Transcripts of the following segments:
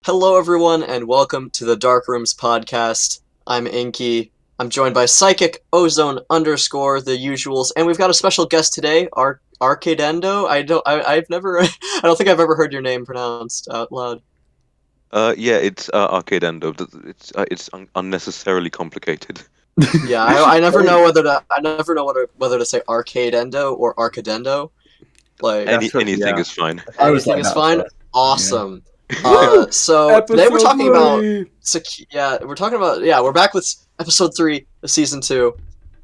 Hello, everyone, and welcome to the Dark Rooms podcast. I'm Inky. I'm joined by Psychic Ozone _ the usuals, and we've got a special guest today, Arcadendo. I've never, I don't think I've ever heard your name pronounced out loud. Yeah, it's Arcadendo. It's unnecessarily complicated. Yeah, I never know whether to say Arcadendo or Arcadendo. Like Anything is fine. anything is fine. Awesome. So today we're talking about we're back with episode 3 of season 2.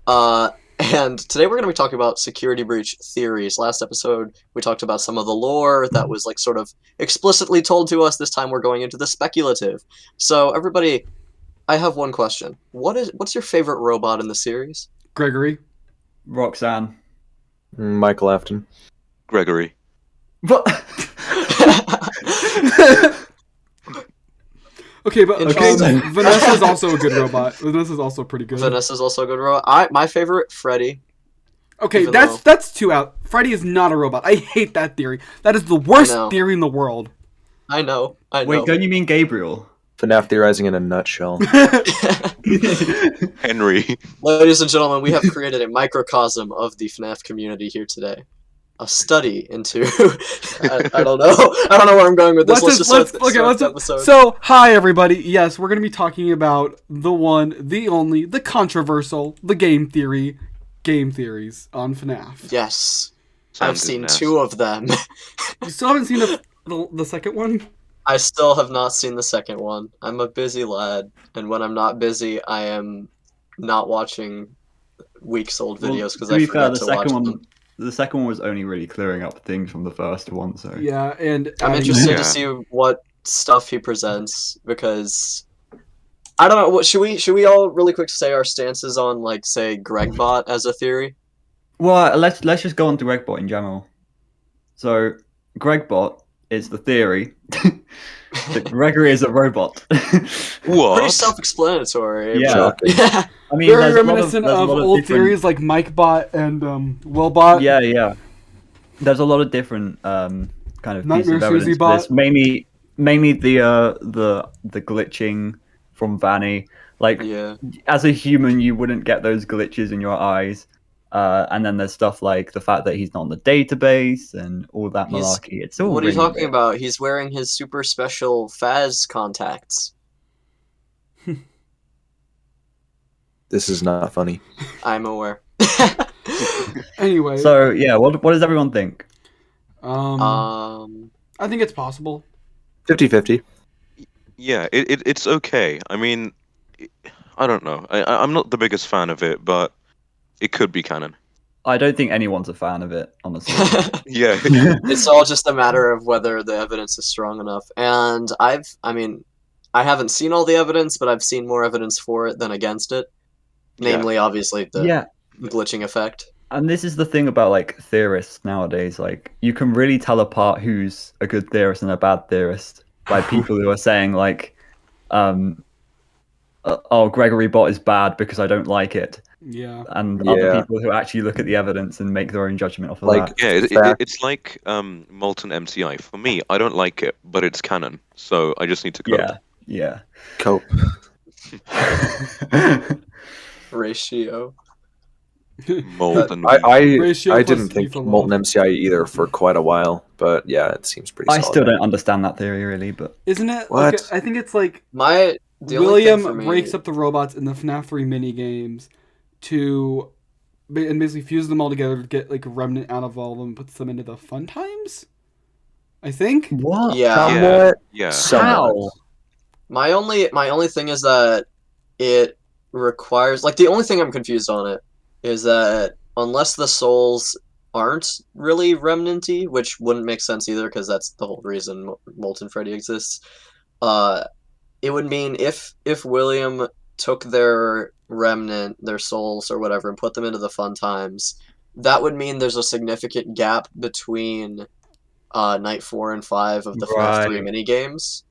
And today we're going to be talking about security breach theories. Last episode we talked about some of the lore that was like sort of explicitly told to us. This time we're going into the speculative. So everybody, I have one question. What's your favorite robot in the series? Gregory. Roxanne. Michael Afton. Gregory. What? Okay, but Vanessa's also a good robot. Vanessa's also pretty good. Vanessa's also a good robot. My favorite, Freddy. Okay, that's two out. Freddy is not a robot. I hate that theory. That is the worst theory in the world. I know. Wait, don't you mean Gabriel? FNaF theorizing in a nutshell. Henry. Ladies and gentlemen, we have created a microcosm of the FNaF community here today. A study into I don't know where I'm going with this. Let's start the episode. So, hi everybody. Yes, we're going to be talking about the one, the only, the controversial, the game theories on FNaF. Yes. I've seen nasty. 2 of them. You still haven't seen the second one? I still have not seen the second one. I'm a busy lad, and when I'm not busy, I am not watching weeks old videos because I forget to watch them. The second one was only really clearing up things from the first one, so yeah. And I'm interested to see what stuff he presents because I don't know. What should we all really quick say our stances on, like, say GregBot as a theory? Well, let's just go on to GregBot in general. So GregBot is the theory that Gregory is a robot. What? Pretty self-explanatory. Yeah. I mean, very reminiscent of old theories like MikeBot and WillBot. Yeah. There's a lot of different kind of pieces of evidence. Bot. Mainly the glitching from Vanny. Like, as a human, you wouldn't get those glitches in your eyes. And then there's stuff like the fact that he's not on the database and all that malarkey. It's all. What are you talking about? He's wearing his super special Faz contacts. This is not funny. I'm aware. Anyway. So yeah, what does everyone think? I think it's possible. 50-50. Yeah, it's okay. I mean, I don't know. I'm not the biggest fan of it, but it could be canon. I don't think anyone's a fan of it, honestly. Yeah. It's all just a matter of whether the evidence is strong enough. And I haven't seen all the evidence, but I've seen more evidence for it than against it. Namely, obviously, the glitching effect. And this is the thing about, like, theorists nowadays. Like, you can really tell apart who's a good theorist and a bad theorist by people who are saying, like, oh, Gregory Bot is bad because I don't like it. Yeah. And other people who actually look at the evidence and make their own judgment off of that. Yeah, it's like Molten MCI. For me, I don't like it, but it's canon, so I just need to cope. Yeah. Cope. Ratio. Molten. I Ratio didn't think Molten MCI either for quite a while, but yeah, it seems pretty solid. I still don't understand that theory really, but isn't it? What? Like, I think it's like William breaks up the robots in the FNaF 3 mini games and basically fuses them all together to get like a remnant out of all of them and puts them into the fun times. I think. What? Yeah. Yeah. How? My only thing is that it requires, like, the only thing I'm confused on it is that unless the souls aren't really remnanty, which wouldn't make sense either because that's the whole reason Molten Freddy exists. It would mean if William took their remnant, their souls or whatever, and put them into the fun times, that would mean there's a significant gap between night 4 and 5 of the FNaF 3 minigames,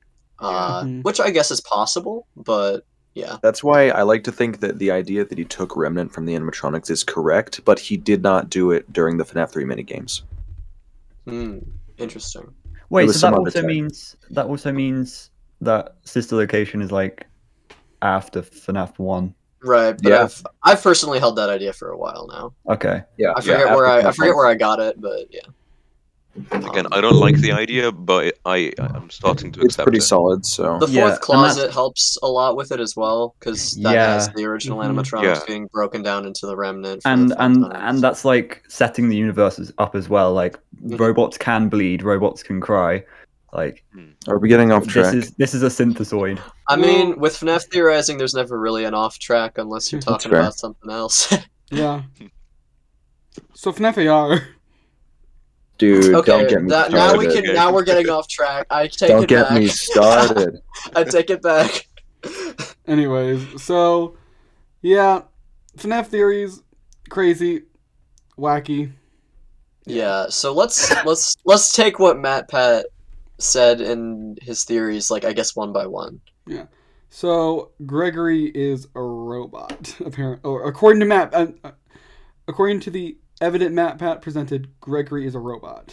which I guess is possible, but yeah. That's why I like to think that the idea that he took Remnant from the animatronics is correct, but he did not do it during the FNaF 3 minigames. Interesting. Wait, so that also means that sister location is like after FNaF 1. Right, but Yeah. I've personally held that idea for a while now. Okay. Yeah, I forget after I FNaF forget 1. where I got it, but yeah. Again, I don't like the idea, but I'm starting to It's accept pretty it. solid. So The Yeah, fourth and closet that's- helps a lot with it as well, because that has Yeah. the original Mhm. animatronics Yeah. being broken down into the remnant. For And the fun times. and that's like setting the universes up as well. Like Mhm. robots can bleed, robots can cry. Like are we getting off track? this is a synthesoid. I Well- mean, with FNaF theorizing, there's never really an off track unless you're That's talking fair. about something else. Yeah. So FNaF AR. Dude, Okay, don't get me now started. we can. Okay. Now we're getting off track. I take Don't it get back. me started. I take it back. Anyways, so yeah, FNaF theories, crazy, wacky. Yeah. So let's take what MatPat said in his theories, like I guess one by one. So Gregory is a robot, apparently, or according to according to the evident MatPat presented, Gregory is a robot.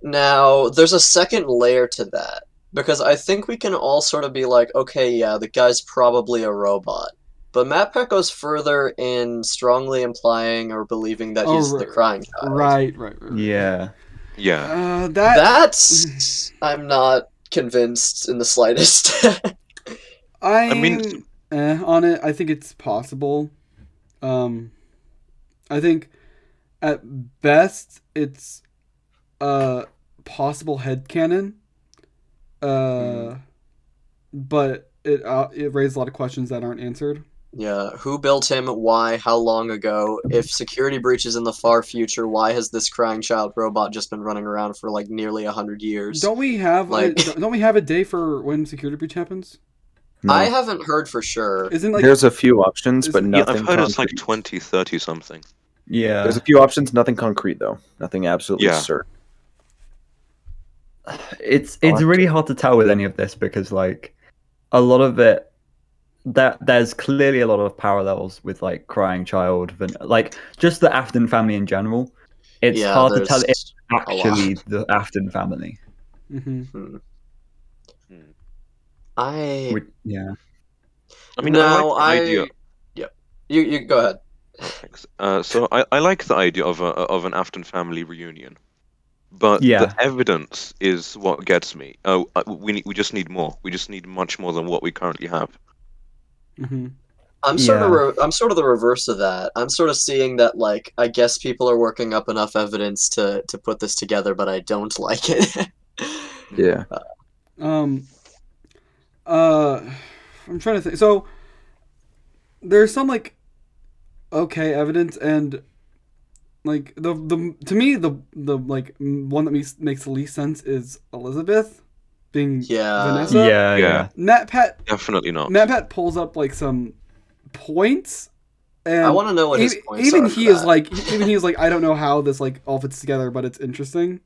Now, there's a second layer to that because I think we can all sort of be like, okay, yeah, the guy's probably a robot. But MatPat goes further in strongly implying or believing that he's the crying child. Right. Yeah. Yeah. That's I'm not convinced in the slightest. I mean- on it. I think it's possible. I think at best it's a possible headcanon. But it raised a lot of questions that aren't answered. Yeah, who built him? Why? How long ago? If security breaches in the far future, why has this crying child robot just been running around for like nearly 100 years? Don't we have Like- don't we have a day for when security breach happens? No. I haven't heard for sure. Isn't like There's a few options, but Isn't- Yeah, nothing I've heard it's like concrete. 20, 30 something. Yeah. There's a few options, nothing concrete though. Nothing absolutely Yeah. certain. It's really hard to tell with any of this because like a lot of it there's clearly a lot of parallels with like crying child and like just the Afton family in general. It's Yeah, hard to tell if there's it's actually lot. the Afton family. Mhm. Yeah. I mean, No, I like the idea. Yep. You go ahead. Oh, thanks. So I like the idea of an Afton family reunion, but Yeah. the evidence is what gets me. Oh, we just need more. We just need much more than what we currently have. Mhm. I'm sort of the reverse of that. I'm sort of seeing that like I guess people are working up enough evidence to put this together, but I don't like it. Yeah. I'm trying to think. So there's some like okay evidence and like the to me the like one that makes the least sense is Elizabeth being Yeah. Vanessa. Yeah. MatPat Definitely not. MatPat pulls up like some points. And I want to know what his points even are he for is that. like even he is like I don't know how this like all fits together, but it's interesting.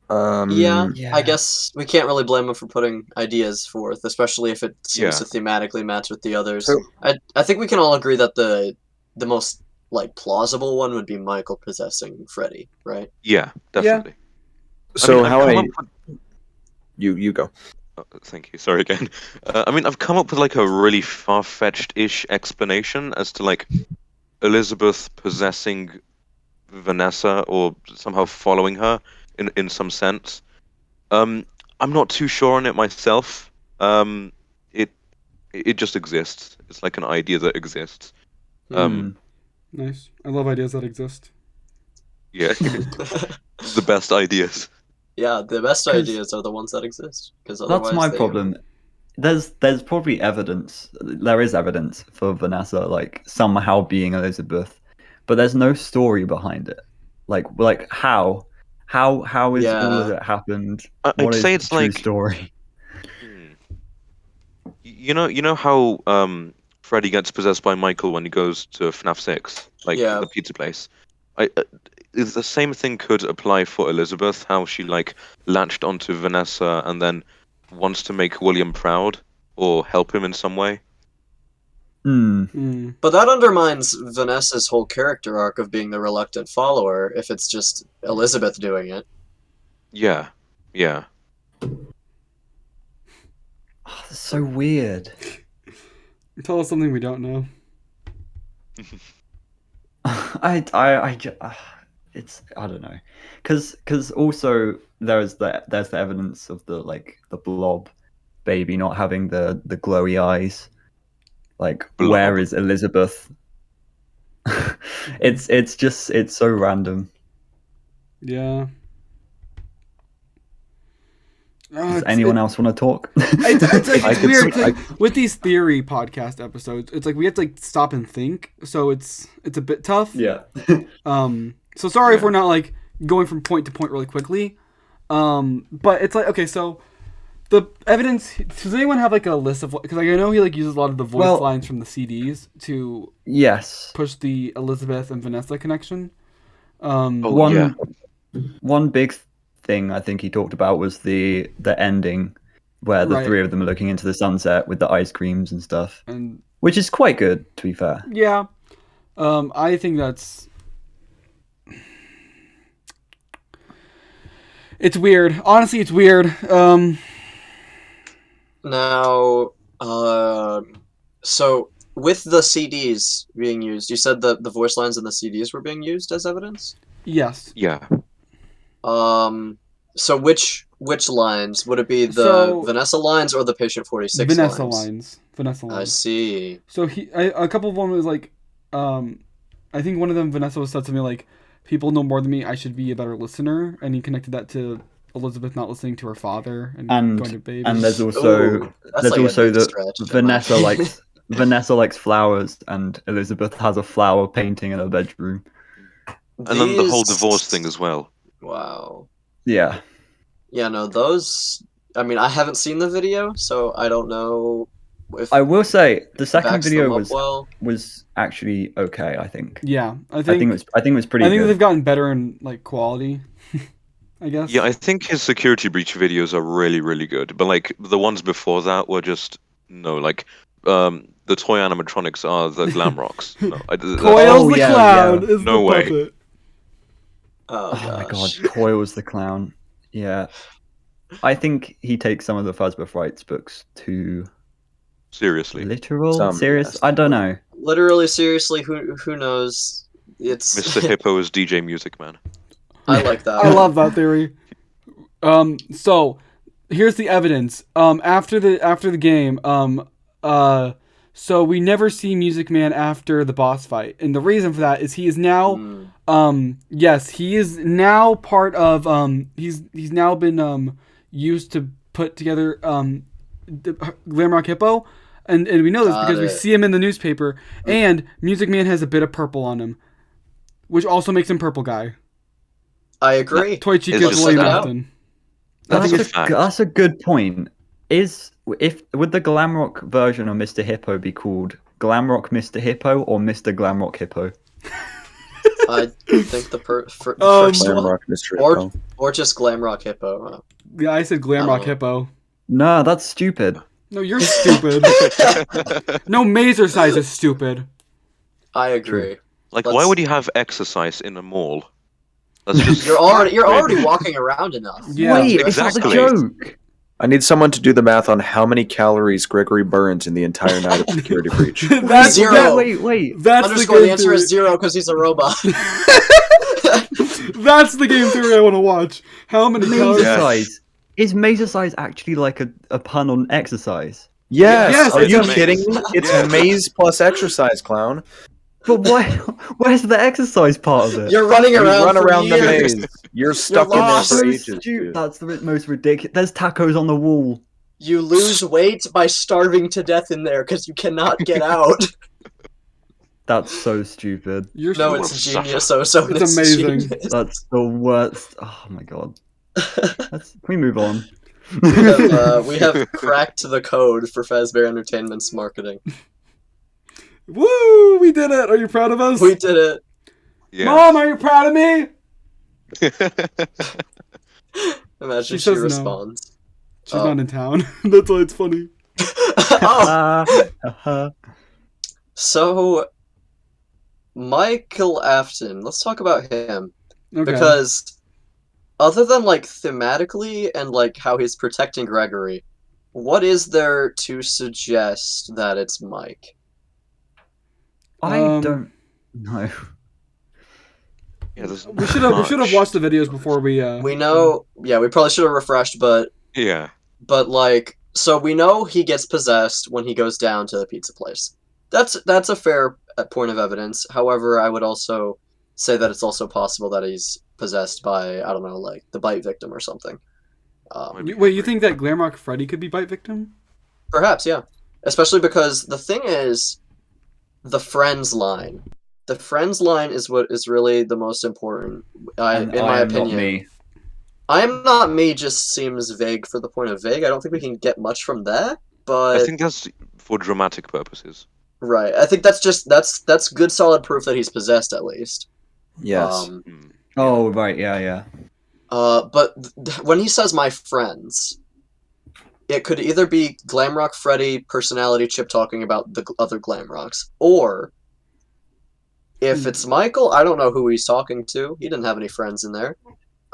Yeah, Yeah. I guess we can't really blame him for putting ideas forth, especially if it seems Yeah. to thematically match with the others. So- I think we can all agree that the most like plausible one would be Michael possessing Freddy, right? Yeah, definitely. So I've how come I up with- you go. Oh, thank you. Sorry again. I mean, I've come up with like a really far-fetched-ish explanation as to like Elizabeth possessing Vanessa or somehow following her in some sense. I'm not too sure on it myself. It just exists. It's like an idea that exists. Nice. I love ideas that exist. Yeah, the best ideas. Yeah, the best 'Cause ideas are the ones that exist. Because otherwise, That's my they- problem. There's probably evidence. There is evidence for Vanessa like somehow being Elizabeth, but there's no story behind it. Like how is all of Yeah. it happened? I'd What is say the it's true like- story? You know how Freddy gets possessed by Michael when he goes to FNaF 6, like Yeah. the pizza place. Is the same thing could apply for Elizabeth? How she like latched onto Vanessa and then wants to make William proud or help him in some way. But that undermines Vanessa's whole character arc of being the reluctant follower if it's just Elizabeth doing it. Yeah. so weird. Tell us something we don't know. It's I don't know, because also there's the evidence of the blob baby not having the glowy eyes. Like, Blob. where is Elizabeth? it's so random. Yeah. Does anyone else want to talk? It's weird. It's like, with these theory podcast episodes, it's like we have to stop and think. So it's a bit tough. Yeah. So sorry if we're not like going from point to point really quickly. But it's like, okay, so the evidence. Does anyone have like a list of? Because like I know he like uses a lot of the voice lines from the CDs to push the Elizabeth and Vanessa connection. One big thing I think he talked about was the ending where the three of them are looking into the sunset with the ice creams and stuff, and which is quite good, to be fair. Yeah, I think that's it's weird. Honestly, it's weird. Now, so with the CDs being used, you said that the voice lines in the CDs were being used as evidence? Yes. Yeah. So which lines? Would it be the Vanessa lines or the Patient 46 Vanessa lines? Vanessa lines. I see. So a couple of them was like, I think one of them, Vanessa, was said something like, people know more than me, I should be a better listener, and he connected that to Elizabeth not listening to her father and going to babies. And there's also Vanessa likes flowers, and Elizabeth has a flower painting in her bedroom. And then the whole divorce thing as well. Wow. Yeah. Yeah, no, those... I mean, I haven't seen the video, so I don't know if... I will say, the second video was actually okay, I think. Yeah, I think it was pretty good. I think they've gotten better in, like, quality, I guess. Yeah, I think his security breach videos are really, really good. But, like, the ones before that were just... No, like... the toy animatronics are the glam rocks. No, Coils the clown is no the way. puppet. Oh my god, Coils the clown. Yeah. I think he takes some of the Fuzzball Frights books too seriously. Literal? Serious? Yes. I don't know. Literally, seriously, who knows? It's Mr. Hippo is DJ Music Man. I like that. I love that theory. So here's the evidence. After the game, so we never see Music Man after the boss fight. And the reason for that is he is now he is now part of he's now been used to put together Glamrock Hippo. And we know this because we see him in the newspaper, and Music Man has a bit of purple on him, which also makes him Purple Guy. I agree. Toy Cheek gets William Afton. That's a good point. Would the Glamrock version of Mr. Hippo be called Glamrock Mr. Hippo or Mr. Glamrock Hippo? I think the first Glamrock Mr. Hippo. Or just Glamrock Hippo. Yeah, I said Glamrock Hippo. No, that's stupid. No, you're stupid. No, Mazer Size is stupid. I agree. Like, why would you have exercise in a mall? That's just you're already walking around enough. Yeah, wait, exactly. It's not a joke. I need someone to do the math on how many calories Gregory burns in the entire night of security breach. That's 0. Wait. That's the answer is 0 because he's a robot. That's the game theory I want to watch. How many calories? Size. Is Mazer Size actually like a pun on exercise? Yes. Are you amazing. kidding me? It's maze plus exercise, clown. But why? Where's the exercise part of it? You're running around. You run around the years. maze. You're stuck in there for ages. Dude. That's the most ridiculous. There's tacos on the wall. You lose weight by starving to death in there because you cannot get out. That's so stupid. It's genius. So it's amazing. Genius. That's the worst. Oh my god. Can we move on? We have cracked the code for Fazbear Entertainment's marketing. Woo! We did it! Are you proud of us? We did it. Yeah. Mom, are you proud of me? Imagine she says responds. No. She's not in town. That's why it's funny. So, Michael Afton. Let's talk about him. Okay. Because other than like thematically and like how he's protecting Gregory, what is there to suggest that it's Mike? I Um, don't know. Yeah, there's We should have watched the videos before we. We know, yeah, we probably should have refreshed, but Yeah. like, so we know he gets possessed when he goes down to the pizza place. That's a fair point of evidence. However, I would also say that it's also possible that he's possessed by, I don't know, like the bite victim or something. Wait, you think that Glamrock Freddy could be bite victim? Perhaps, yeah. Especially because the thing is, the friends line. The friends line is what is really the most important, And in I my am not opinion. me. I am not me just seems vague for the point of vague. I don't think we can get much from that, but I think that's for dramatic purposes. right. I think that's just that's good solid proof that he's possessed at least. Yes. Hmm. Oh right, yeah. But when he says my friends, it could either be Glamrock Freddy personality chip talking about the other Glamrocks, or if it's Michael, I don't know who he's talking to. He didn't have any friends in there.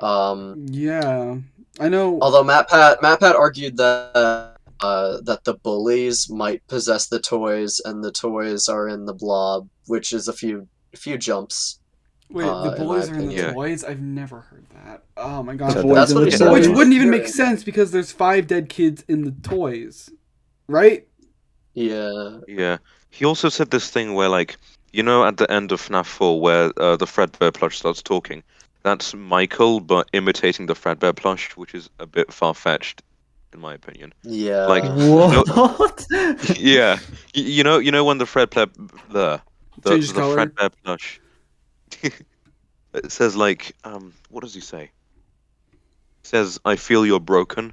Yeah, I know. Although MatPat argued that that the bullies might possess the toys, and the toys are in the blob, which is a few jumps. Wait, the in boys my are in the opinion. toys? I've never heard that. Oh my god. The boys That's in what the he toys. Which said. wouldn't even make sense because there's 5 dead kids in the toys, right? Yeah. Yeah. He also said this thing where, like, you know, at the end of FNaF 4, where the Fredbear plush starts talking, that's Michael, but imitating the Fredbear plush, which is a bit far-fetched, in my opinion. Yeah. Like, What? yeah, you know when the Changes color. Fredbear plush, it says like, what does he say? It says, "I feel you're broken,"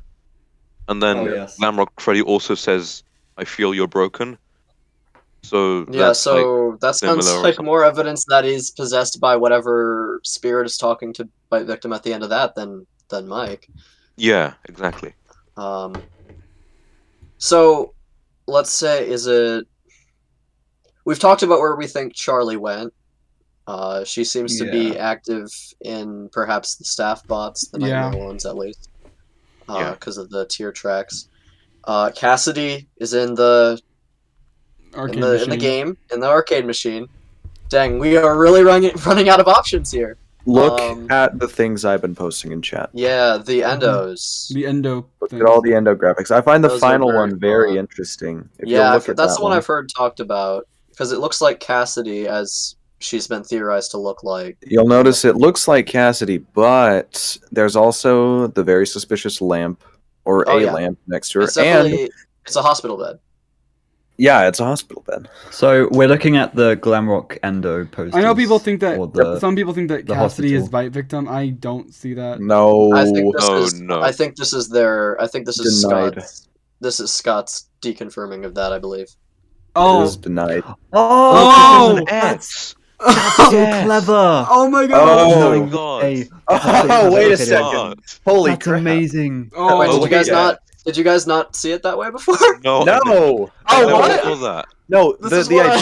and then Oh, yes. Glamrock Freddy also says, "I feel you're broken." So Yeah, that's like so that sounds similar or like something. more evidence that he's possessed by whatever spirit is talking to bite victim at the end of that than Mike. Yeah, exactly. So let's say, is it? We've talked about where we think Charlie went. She seems to be Yeah. active in perhaps the staff bots, the Yeah. nightmare ones at least, Yeah. because of the tier tracks. Cassidy is in the Arcade in the machine. game, in the arcade machine. Dang, we are really running out of options here. Look at the things I've been posting in chat. Yeah, the endos. The endo. Look things. at all the endo graphics. I find the Those are final very one very fun. interesting. If Yeah, you look at that's that the one one. I've heard talked about because it looks like Cassidy, as she's been theorized to look like. You'll notice it looks like Cassidy, but there's also the very suspicious lamp, or Oh, a yeah. lamp next to her, It's and definitely it's a hospital bed. yeah, it's a hospital bed. So we're looking at the Glamrock Endo posters. I know people think that or some people think that the Cassidy is hospital. bite victim. I don't see that. No, I think this Oh, is. no. I think this is their. I think this is Denied. Scott's. This is Scott's deconfirming of that. I believe. it Oh, is denied. Oh, There's an X. That's so Yes. clever. oh my god! Oh, my No God. way. Oh, wait a Look at it. second. Holy That's crap. amazing. Oh, Wait, did you look guys at not? Did you guys not see it that way before? No, I No. never what? saw that. No, This the is what I-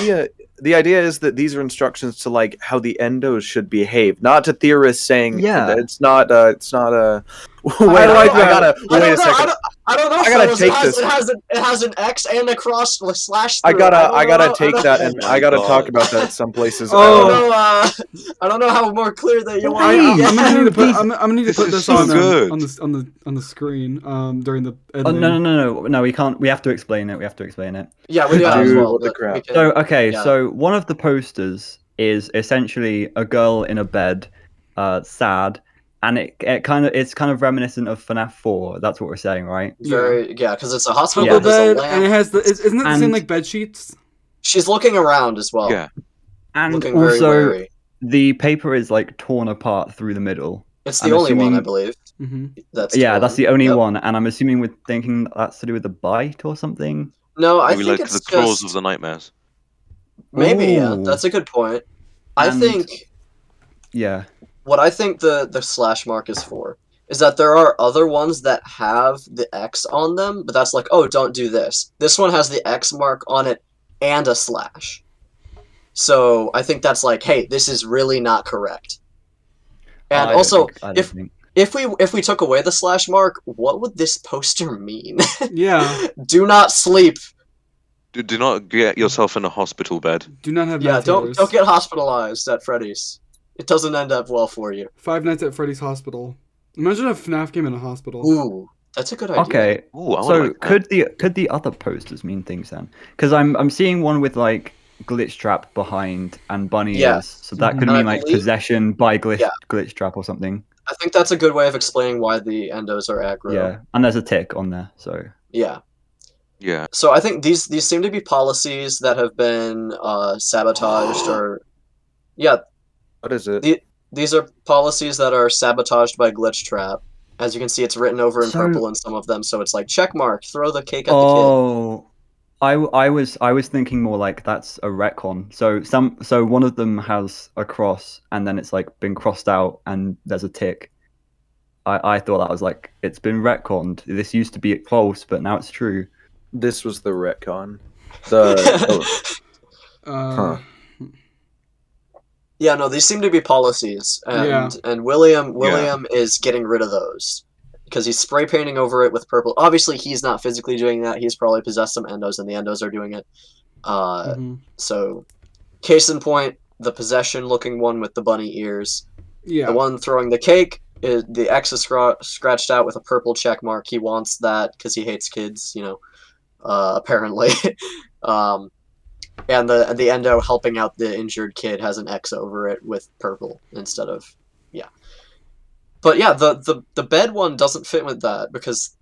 idea is that these are instructions to like how the endos should behave, not to theorists saying Yeah. that it's not wait, I like I that. gotta wait a second. I don't know. I gotta fellas. take it has, this. It has an X and a cross slash. I through. gotta don't know- take I that don't- and Oh I gotta my talk God. about that some places. I Oh. don't know. I don't know how more clear that you want. Please. I'm gonna need to put. These- I'm gonna need to This put is this so on good. on the screen during the Oh editing. no! We can't. We have to explain it. Yeah, we do that as Dude, well. what the but crap. we can- So okay, yeah. so one of the posters is essentially a girl in a bed, sad, and it's kind of reminiscent of FNaF 4. That's what we're saying, right? Very because it's a hospital Double bed. There's a bed, lamp. and it has the. Isn't it the same And- like bed sheets? She's looking around as well. Yeah. And looking very also wary. the paper is like torn apart through the middle. It's the I'm only one, I assuming- believe. Mm-hmm. That's That's the only Yep. one, and I'm assuming we're thinking that's to do with the bite or something. No, I Maybe think like it's the claws just of the nightmares. maybe. Yeah, Ooh. that's a good point. I And- think Yeah. what I think the slash mark is for is that there are other ones that have the X on them, but that's like, oh, don't do this. This one has the X mark on it and a slash. So I think that's like, hey, this is really not correct. And I don't also, think- I don't think. if we took away the slash mark, what would this poster mean? Yeah. Do not sleep. Do not get yourself in a hospital bed. Do not have Yeah, mouth don't healers. get hospitalized at Freddy's. It doesn't end up well for you. Five Nights at Freddy's Hospital. Imagine a FNaF game in a hospital. Ooh, that's a good idea. Okay, Ooh, I would so like that. could the other posters mean things then? Because I'm seeing one with like glitch trap behind and bunny Yeah. ears, so that could And I mean like believe- possession by glitch Yeah. glitch trap or something. I think that's a good way of explaining why the endos are aggro. Yeah, and there's a tick on there, so Yeah. Yeah. So I think these seem to be policies that have been sabotaged or yeah, What is it? these are policies that are sabotaged by glitch trap. As you can see, it's written over in So- purple in some of them, so it's like check mark, throw the cake at the oh. I was thinking more like that's a retcon. So one of them has a cross and then it's like been crossed out and there's a tick. I thought that was like it's been retconned. This used to be false, but now it's true. This was the retcon. The Uh, Yeah, no, these seem to be policies, and Yeah. and William is getting rid of those because he's spray painting over it with purple. Obviously, he's not physically doing that. He's probably possessed some endos, and the endos are doing it. mhm. So, case in point, the possession-looking one with the bunny ears. Yeah. The one throwing the cake, the X is scratched out with a purple check mark. He wants that because he hates kids, apparently. And the endo helping out the injured kid has an X over it with purple instead of But yeah, the bed one doesn't fit with that because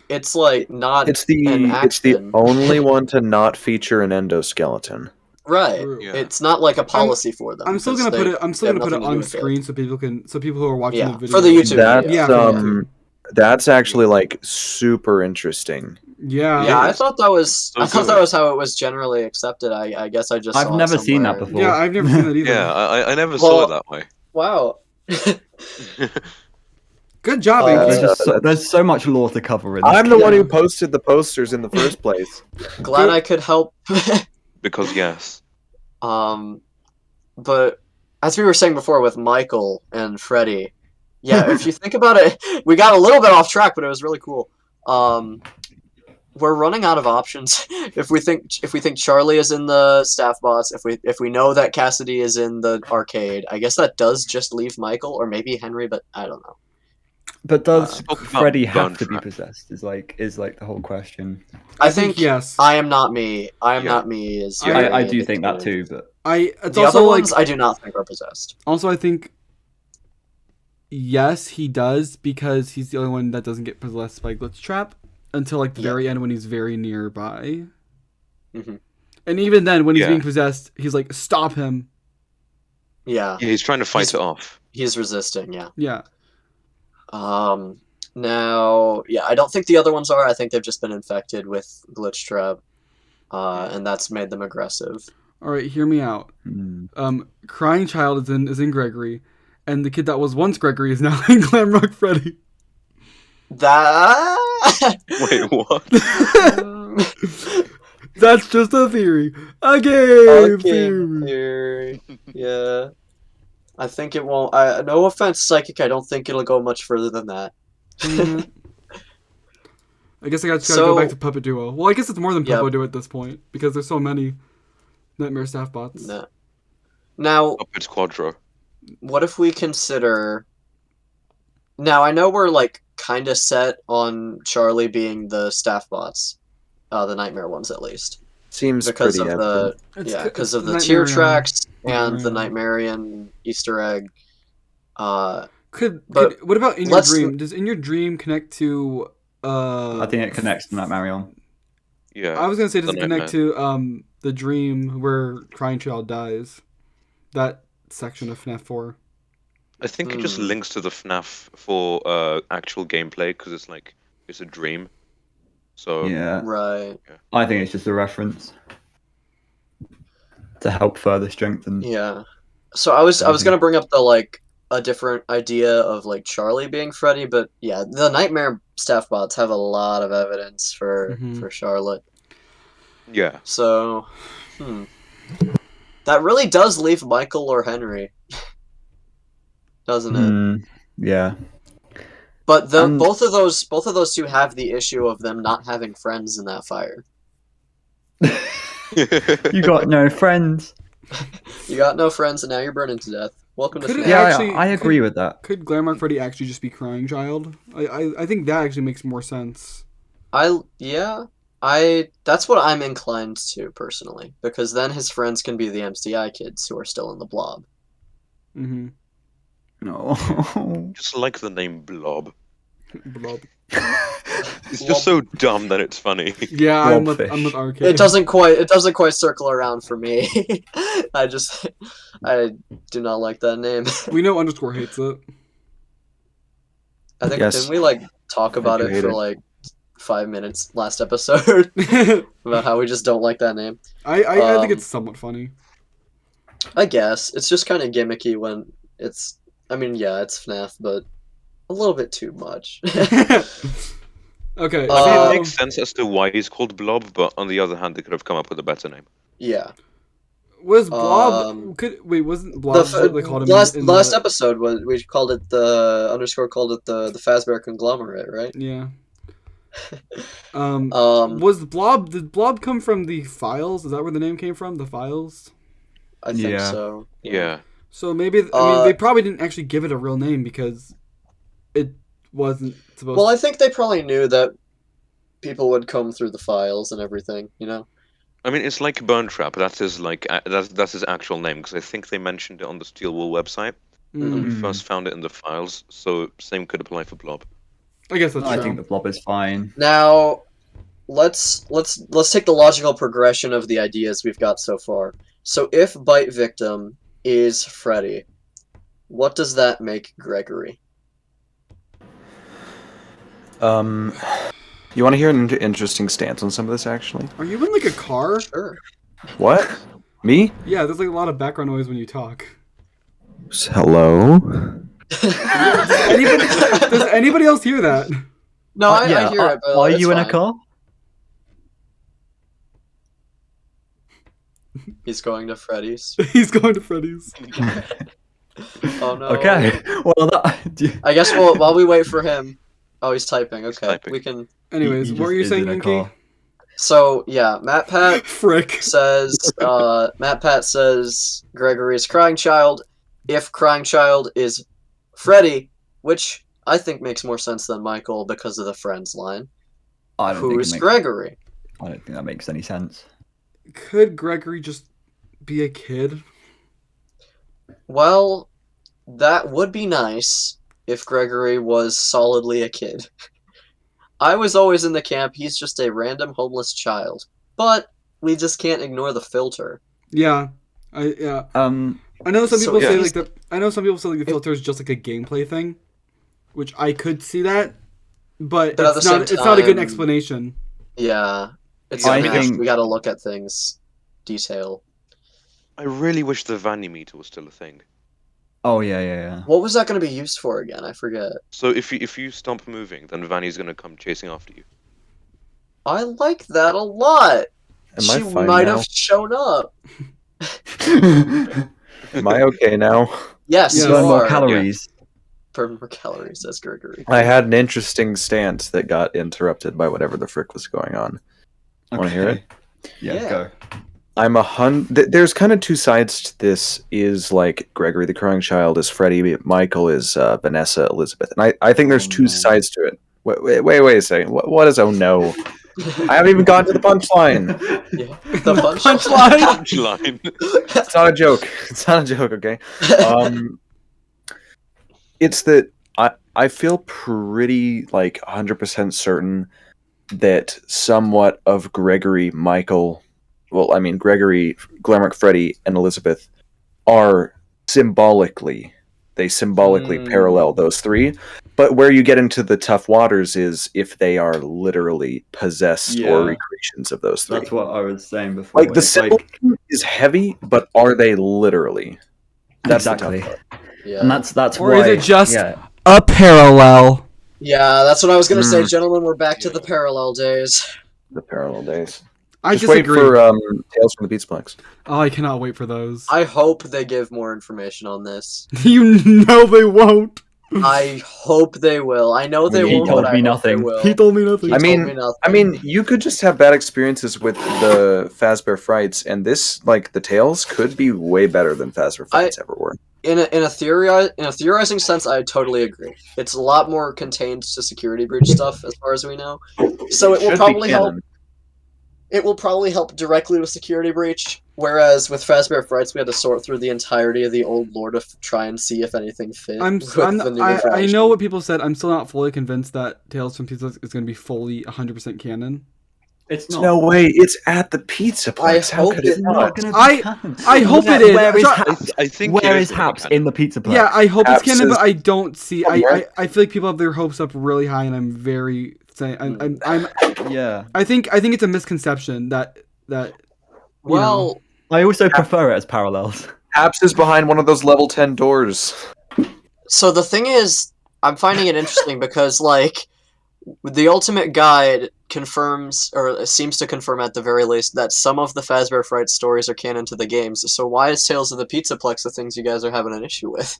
it's like not it's an the action. only one to not feature an endoskeleton. Right. True. Yeah. It's not like a policy for them. I'm still because gonna put it. I'm still they gonna have put it nothing to do on with it. screen so people who are watching Yeah, the video for the YouTube That's video. Yeah, for YouTube. that's actually like super interesting. Yeah. Yeah, I is. thought that was So I thought good. that was how it was generally accepted. I guess I just I've saw it never seen that somewhere. before. Yeah, I've never seen that either. Yeah, I never saw Well- it that way. Wow. Good job, Uh, Inky. There's so much lore to cover in this I'm the game. one who posted the posters in the first place. Glad I could help. Because yes. But as we were saying before with Michael and Freddy, yeah, if you think about it, we got a little bit off track, but it was really cool. We're running out of options. If we think Charlie is in the staff bots, if we know that Cassidy is in the arcade, I guess that does just leave Michael or maybe Henry, but I don't know. But does Talk about Freddy bone have to be trap. is like the whole question. I think yes. I am not me. I am Yeah. not me is Yeah, very I do think that indicative. too, but It's The also other like ones I do not think are possessed. also I think yes he does because he's the only one that doesn't get possessed by glitch trap until like the Yeah. very end when he's very nearby. Mhm. And even then when he's Yeah. being possessed, he's like stop him. Yeah, Yeah, he's trying to fight He's- it off. he's resisting. Yeah. Yeah. Now, yeah, I don't think the other ones are. I think they've just been infected with glitch trap, and that's made them aggressive. All right, hear me out. Crying child is in Gregory, and the kid that was once Gregory is now in Glamrock Freddy. That. Wait, what? That's just a theory. A game theory. theory. Yeah. I think it won't. No offense, Psychic. I don't think it'll go much further than that. Mhm. I guess I just gotta So- go back to Puppet Duo. Well, I guess it's more than Yep. Puppet Duo at this point because there's so many Nightmare staff bots. No. Now, Upwards Quadro. what if we consider? Now I know we're like kind of set on Charlie being the staff bots, the nightmare ones at least, Seems because pretty of the It's because of the Nightmarian. tear tracks and the Nightmarian. Nightmarian Easter egg. Could what about in your let's- dream? Does in your dream connect to? I think it connects to Marion. Yeah. I was gonna say does The it connect to the dream where Crying Child dies? That section of FNaF 4. I think it just Hmm. links to the FNaF for actual gameplay because it's a dream. So Yeah, Right. I think it's just a reference to help further strengthen. Yeah. So I was gonna bring up a different idea of like Charlie being Freddy, but yeah, the Nightmare staff bots have a lot of evidence for Mhm. Charlotte. yeah. So, that really does leave Michael or Henry, doesn't it? Yeah. But both of those two have the issue of them not having friends in that fire. You got no friends. You got no friends, and now you're burning to death. Welcome to Could it FNaF. Yeah, actually- I agree with that. Could Glamour Freddy actually just be Crying Child? I think that actually makes more sense. That's what I'm inclined to personally, because then his friends can be the MCI kids who are still in the blob. Mm-hmm. No. Just like the name Blob. Blob. It's just so dumb that it's funny. Yeah, I'm with Blobfish. Arcade. It doesn't quite circle around for me. I do not like that name. We know underscore hates it. I think Yes. didn't we like talk about do it hate for it. like 5 minutes last episode about how we just don't like that name? I think it's somewhat funny. I guess it's just kind of gimmicky when it's. I mean, yeah, it's FNaF, but a little bit too much. Okay. I mean, Uh, it makes sense as to why he's called Blob, but on the other hand, they could have come up with a better name. Yeah. Was Blob? um, Wasn't Blob what they called him? Last in last the- episode we called it the underscore called it the Fazbear conglomerate, right? Yeah. Um, Was Blob? Did Blob come from the files? Is that where the name came from? The files. I think Yeah. so. Yeah. So maybe they probably didn't actually give it a real name because it wasn't supposed. Well, I think they probably knew that people would comb through the files and everything, you know. I mean, it's like Burn Trap. That's his that's his actual name because I think they mentioned it on the Steel Wool website when we Mm. first found it in the files. So same could apply for Blob. I guess that's I true. think the blob is fine. Now, let's take the logical progression of the ideas we've got so far. So if Bite Victim is Freddy, what does that make Gregory? You want to hear an interesting stance on some of this, actually? Are you in like a car? Sure. What? Me? Yeah, there's like a lot of background noise when you talk. Hello? Does anybody else hear that? No, I hear it. But Are it's you in a fine. car? He's going to Freddy's. He's going to Freddy's. Oh no. Okay. Well, that. I guess while we wait for him. Oh, he's typing. Okay, typing. we can. Anyways, He what were you just saying, is in a Inky? car. So yeah, MatPat Frick. says. MatPat says Gregory is Crying Child. If Crying Child is Freddy, which I think makes more sense than Michael because of the friends line. I don't think it Who's makes- Gregory? I don't think that makes any sense. Could Gregory just be a kid? Well, that would be nice if Gregory was solidly a kid. I was always in the camp, he's just a random homeless child. But we just can't ignore the filter. Yeah. I know some So, people yeah. say like the. I know some people say like the filter is just like a gameplay thing, which I could see that, but But at it's the not. same It's not a good time- explanation. Yeah. It's I I mean, think- we gotta look at things detail. I really wish the Vanny meter was still a thing. Oh yeah. What was that gonna be used for again? I forget. So if you stop moving, then Vanny's gonna come chasing after you. I like that a lot. Am I She fine might now? have shown up. Am I okay now? Yes, Yeah. you Burn more are. calories. Burn more calories, says Gregory. I had an interesting stance that got interrupted by whatever the frick was going on. Want to hear it? Yeah, Yeah. go. I'm there's kind of two sides to this. Is like Gregory the Crying Child is Freddy, Michael is Vanessa, Elizabeth, and I think there's Oh, two no. sides to it. Wait a second. What is oh no? I haven't even gotten to the punchline. Yeah. The Punchline? Punchline. It's not a joke. It's not a joke. Okay. It's that I feel pretty like 100% certain that somewhat of Gregory, Michael, well, I mean Gregory, Glamrock, Freddy, and Elizabeth are symbolically parallel those three. But where you get into the tough waters is if they are literally possessed Yeah. or recreations of those three. That's what I was saying before. Like the It's symbolism is heavy, but are they literally? That's the tough exactly, part. Yeah. and that's Or why. is it just- Yeah, A parallel. Yeah, that's what I was gonna say, gentlemen. We're back to the parallel days. The parallel days. I Just wait disagree. for Tales from the Pizzaplex. Oh, I cannot wait for those. I hope they give more information on this. You know they won't. I hope they will. I know they He won't, told but me I hope they nothing. will. He told me nothing. He I told mean, me nothing. I mean, you could just have bad experiences with the Fazbear Frights, and this, like, the Tales could be way better than Fazbear Frights ever were. In a theorizing sense, I totally agree. It's a lot more contained to security breach stuff, as far as we know. So it will should be probably help. canon. It will probably help directly with security breach, whereas with Fazbear Frights, we had to sort through the entirety of the old lore to try and see if anything fit. I know what people said. I'm still not fully convinced that Tales from Pizzaplex is going to be fully 100% canon. It's not. No way! It's at the Pizzaplex. I How hope could it's it not not? gonna be I canon. hope it is. Where is So- Haps? I think Where it is gonna be Haps canon. in the Pizzaplex? Yeah, I hope it's Haps canon, is but I don't see. somewhere. I feel like people have their hopes up really high, and I'm very saying I'm Yeah. I think it's a misconception that Well, know. I also prefer it as parallels. Haps is behind one of those level 10 doors. so the thing is, I'm finding it interesting because, like, the Ultimate Guide confirms, or seems to confirm at the very least, that some of the Fazbear Fright stories are canon to the games. So why is Tales of the Pizzaplex the things you guys are having an issue with?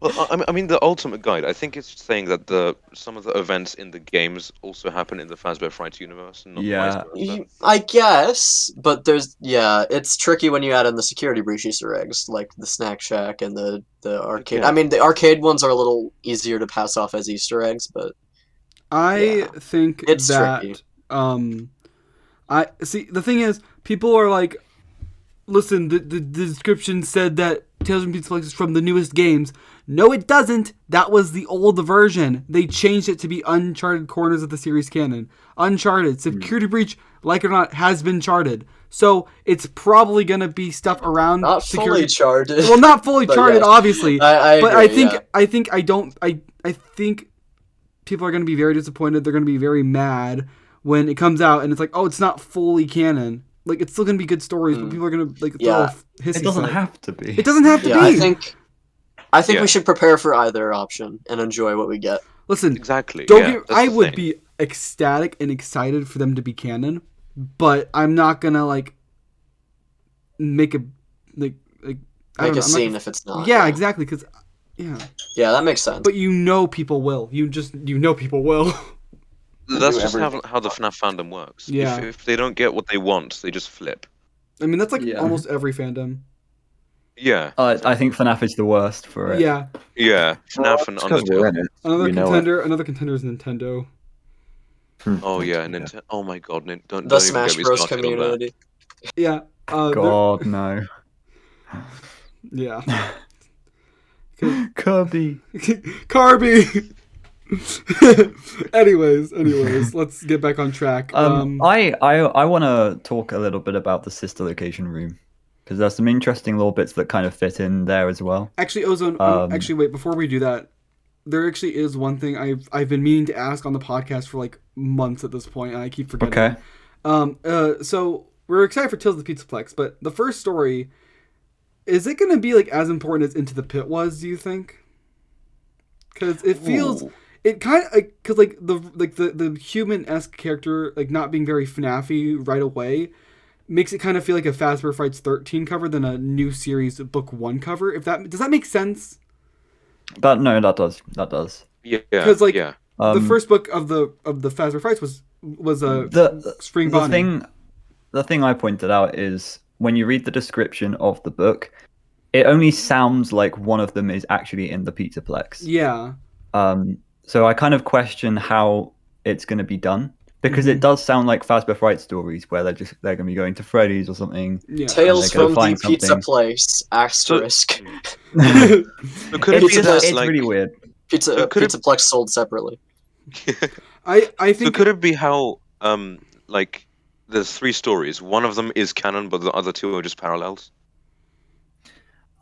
Well, I mean, the Ultimate Guide. I think it's saying that some of the events in the games also happen in the Fazbear Frights universe, and not Yeah. vice versa. I guess, but it's tricky when you add in the security breach Easter eggs, like the Snack Shack and the arcade. Yeah. I mean, the arcade ones are a little easier to pass off as Easter eggs, but I think It's that tricky. I see. The thing is, people are like, listen, the description said that Tales from Pizzaplex is from the newest games. No, it doesn't. That was the old version. They changed it to be Uncharted corners of the series canon. Uncharted security breach, like it or not, has been charted. So it's probably gonna be stuff around not security. fully charted. Well, not fully But charted, yes. obviously. I But agree, I think people are going to be very disappointed. They're going to be very mad when it comes out and it's like, oh, it's not fully canon. Like, it's still going to be good stories, but people are going to like throw a hissy It doesn't fit. have to be. It doesn't have to Yeah, be. I think Yeah. we should prepare for either option and enjoy what we get. Listen, Exactly. don't yeah, get. that's I the would thing. be ecstatic and excited for them to be canon, but I'm not gonna like make a like I Make don't know, a I'm not scene gonna- if it's not. Yeah, exactly. Because Yeah, that makes sense. but people will. You know people will. That's do just everything. how the FNaF fandom works. Yeah. If they don't get what they want, they just flip. I mean, that's like Yeah. almost every fandom. Yeah. I think FNaF is the worst for it. Yeah. Yeah. FNaF and because we're in Undertale. it. Another We know contender. Another contender is Nintendo. Oh yeah, Nintendo. Oh my God, don't The even Smash get me Bros. started on that. community. Yeah. God no. Yeah. Kirby. Carby. anyways, let's get back on track. I want to talk a little bit about the sister location room because there's some interesting little bits that kind of fit in there as well. Actually, Ozone. Actually, wait. Before we do that, there actually is one thing I've been meaning to ask on the podcast for like months at this point, and I keep forgetting. Okay. So we're excited for Tales of the Pizzaplex, but the first story, is it going to be like as important as Into the Pit was? Do you think? Because it feels. Ooh. It kind of because like the human-esque character like not being very FNAF-y right away makes it kind of feel like a Fazbear Frights 13 cover than a new series book 1 cover. If that does that make sense? But no, that does. Yeah. 'Cause, like, yeah. The first book of the Fazbear Frights was a the Spring the Bonnie. thing I pointed out is when you read the description of the book, it only sounds like one of them is actually in the Pizzaplex. Yeah. So I kind of question how it's going to be done because it does sound like Fazbear Fright stories where they're going to be going to Freddy's or something. Yeah. Tales They're gonna from the find Pizza something. Place, asterisk. So could it It's be that it's like? really weird. Pizza could it- Pizzaplex sold separately. I So think could it be how like there's 3 stories. One of them is canon, but the other 2 are just parallels.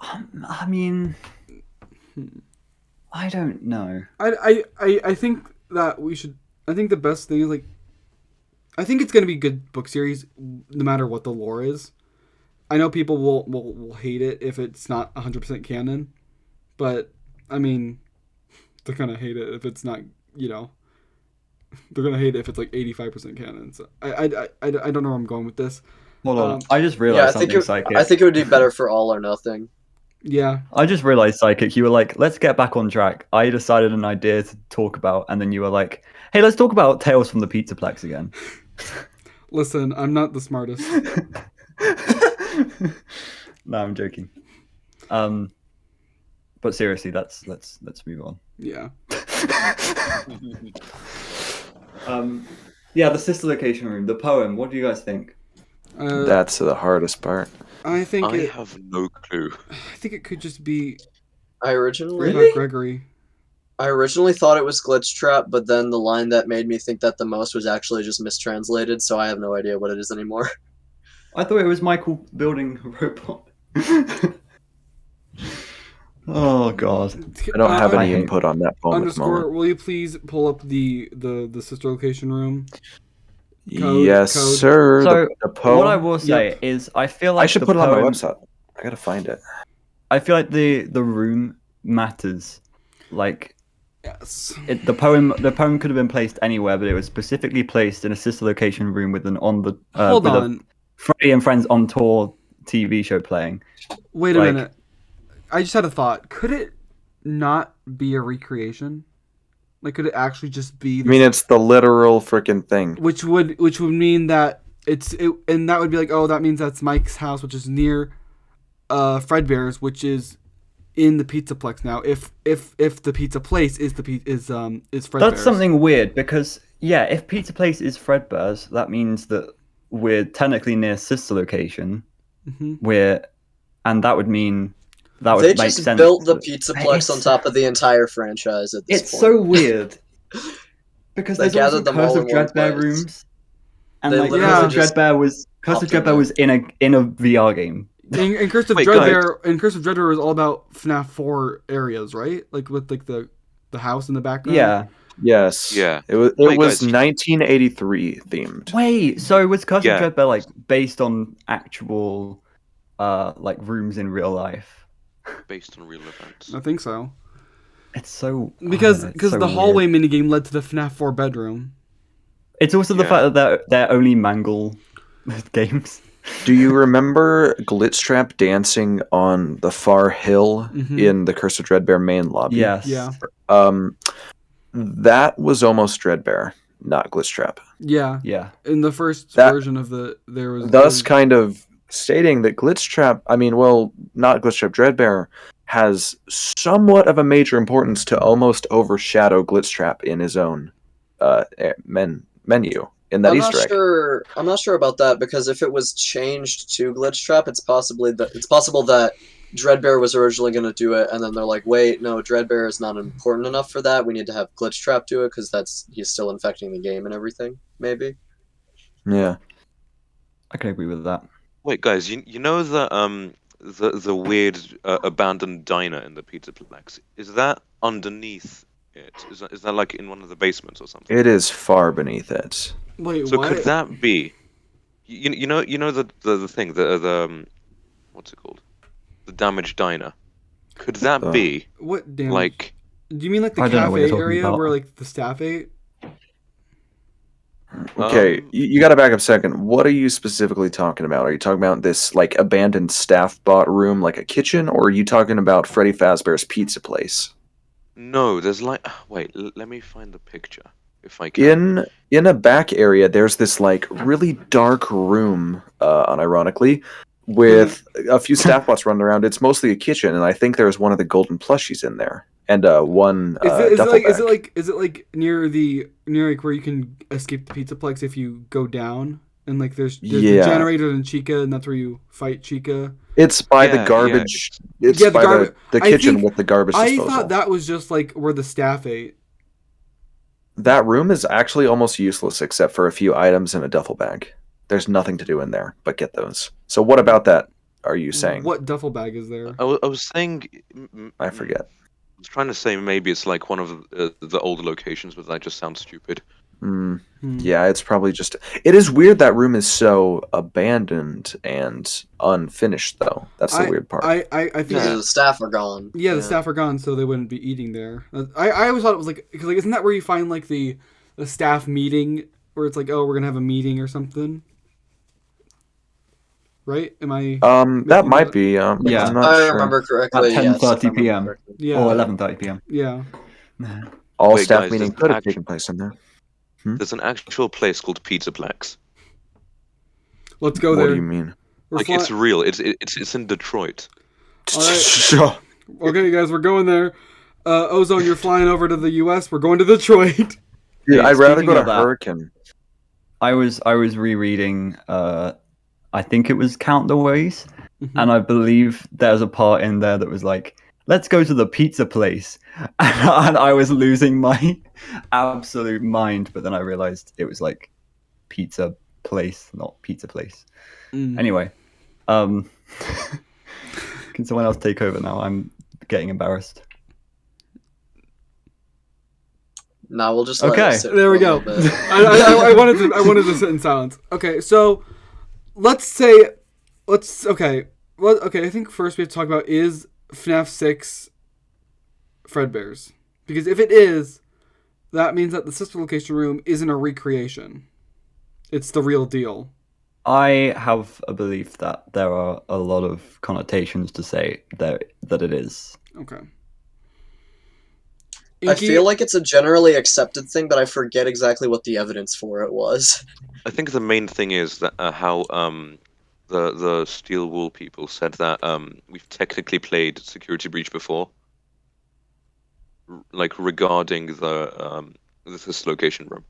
I mean, I don't know. I think that we should. I think the best thing is like. I think it's gonna be a good book series, no matter what the lore is. I know people will hate it if it's not 100% canon, but I mean, they're gonna hate it if it's not. You know, they're gonna hate it if it's like 85% canon. So I don't know where I'm going with this. Hold on, I just Yeah, realized something psychic. I think it would be better for all or nothing. Yeah. I just realized, Psychic, you were like, let's get back on track. I decided an idea to talk about, and then you were like, hey, let's talk about Tales from the Pizzaplex again. Listen, I'm not the smartest. No, I'm joking. But seriously, let's move on. Yeah. Yeah, the sister location room, the poem. What do you guys think? That's the hardest part. I have no clue. I think it could just be I originally about Gregory. I originally thought it was glitch trap, but then the line that made me think that the most was actually just mistranslated, so I have no idea what it is anymore. I thought it was Michael building a robot. Oh god. I don't have any input on that poem at the moment. Will you please pull up the sister location room? Yes, code. sir. So the poem. what I will say is, I feel like I should put it on my website. I gotta find it. I feel like the room matters. Like, yes, the poem could have been placed anywhere, but it was specifically placed in a sister location room with an Hold on. a Freddy and Friends on Tour TV show playing. Wait a minute. I just had a thought. Could it not be a recreation? Like, could it actually just be? I mean, it's the literal freaking thing. Which would mean that and that would be like, oh, that means that's Mike's house, which is near Fredbear's, which is in the Pizzaplex now. If the pizza place is Fredbear's. That's something weird because if Pizza Place is Fredbear's, that means that we're technically near sister location. Mm-hmm. And that would mean. That would they make just sense. built the Pizzaplex on top of the entire franchise at this point. It's so weird. Because They there's also gathered them Curse all of in one Dreadbear place. rooms. And They like literally Curse just of Dreadbear was in a VR game. And Curse of Dreadbear was all about FNaF 4 areas, right? Like with like the house in the background. Yeah. Yes. Yeah. It was 1983 themed. Wait, so was Curse of Dreadbear like based on actual like rooms in real life? Based on real events. I think so. It's so because so the hallway minigame led to the FNaF 4 bedroom. It's also the fact that they're only mangle games. Do you remember Glitchtrap dancing on the far hill in the Curse of Dreadbear main lobby? Yes. Yeah. That was almost Dreadbear, not Glitchtrap. Yeah. Yeah. In the first version of there was thus kind of stating that Glitchtrap, not Glitchtrap, Dreadbear has somewhat of a major importance to almost overshadow Glitchtrap in his own menu in that Easter egg. I'm not sure about that, because if it was changed to Glitchtrap, it's possible that Dreadbear was originally going to do it, and then they're like, wait, no, Dreadbear is not important enough for that. We need to have Glitchtrap do it, because he's still infecting the game and everything, maybe. Yeah. I can agree with that. Wait, guys, you know the weird abandoned diner in the Pizzaplex? Is that underneath it? Is that like in one of the basements or something? It is far beneath it. Wait, so what? Could that be? You know the thing, the what's it called? The damaged diner. Could that be what damage? Like? Do you mean like the cafe area where like the staff ate? Okay, you got to back up a second. What are you specifically talking about? Are you talking about this like abandoned staff bot room, like a kitchen, or are you talking about Freddy Fazbear's Pizza Place? No, there's like wait, let me find the picture if I can. In a back area, there's this like really dark room, unironically, with a few staff bots running around. It's mostly a kitchen, and I think there's one of the golden plushies in there. And one is it like near like where you can escape the Pizzaplex if you go down, and like there's the generator and Chica, and that's where you fight Chica. It's by the garbage. It's by the kitchen with the garbage disposal. I thought that was just like where the staff ate. That room is actually almost useless except for a few items in a duffel bag. There's nothing to do in there but get those. So what about that are you saying? What duffel bag is there? I was saying... I forget. I was trying to say maybe it's like one of the older locations, but that just sounds stupid. Yeah, it's probably just... It is weird that room is so abandoned and unfinished, though. That's the weird part. I think the staff are gone. Yeah, the staff are gone, so they wouldn't be eating there. I always thought it was like... Because like, isn't that where you find like the staff meeting, where it's like, oh, we're going to have a meeting or something? right? Am I? That might be. Yeah. I'm not I sure. remember correctly. At yes, if I 10:30 remember p.m. correctly. Yeah. or 11:30 p.m. Yeah. All Wait, staff guys, meeting there's could an have taken place in there. There's an actual place called Pizzaplex. Let's go What there. do you mean? We're Like, it's real. It's in Detroit. All right. Sure. Okay, guys, we're going there. Ozone, you're flying over to the U.S. We're going to Detroit. Dude, Hey, I'd rather speaking go to of that- Hurricane. I was rereading. I think it was Count the Ways, Mhm. and I believe there's a part in there that was like, "Let's go to the pizza place," and I was losing my absolute mind. But then I realized it was like pizza place, not pizza place. Mm. Anyway, can someone else take over now? I'm getting embarrassed. No, we'll just let Okay. it sit There we for a go. little bit. I wanted to sit in silence. Okay, so okay. Well, okay. I think first we have to talk about is FNaF 6 Fredbear's, because if it is, that means that the sister location room isn't a recreation. It's the real deal. I have a belief that there are a lot of connotations to say that it is. Okay. I Inky, feel like it's a generally accepted thing, but I forget exactly what the evidence for it was. I think the main thing is that how the Steel Wool people said that we've technically played Security Breach before, like regarding this location room.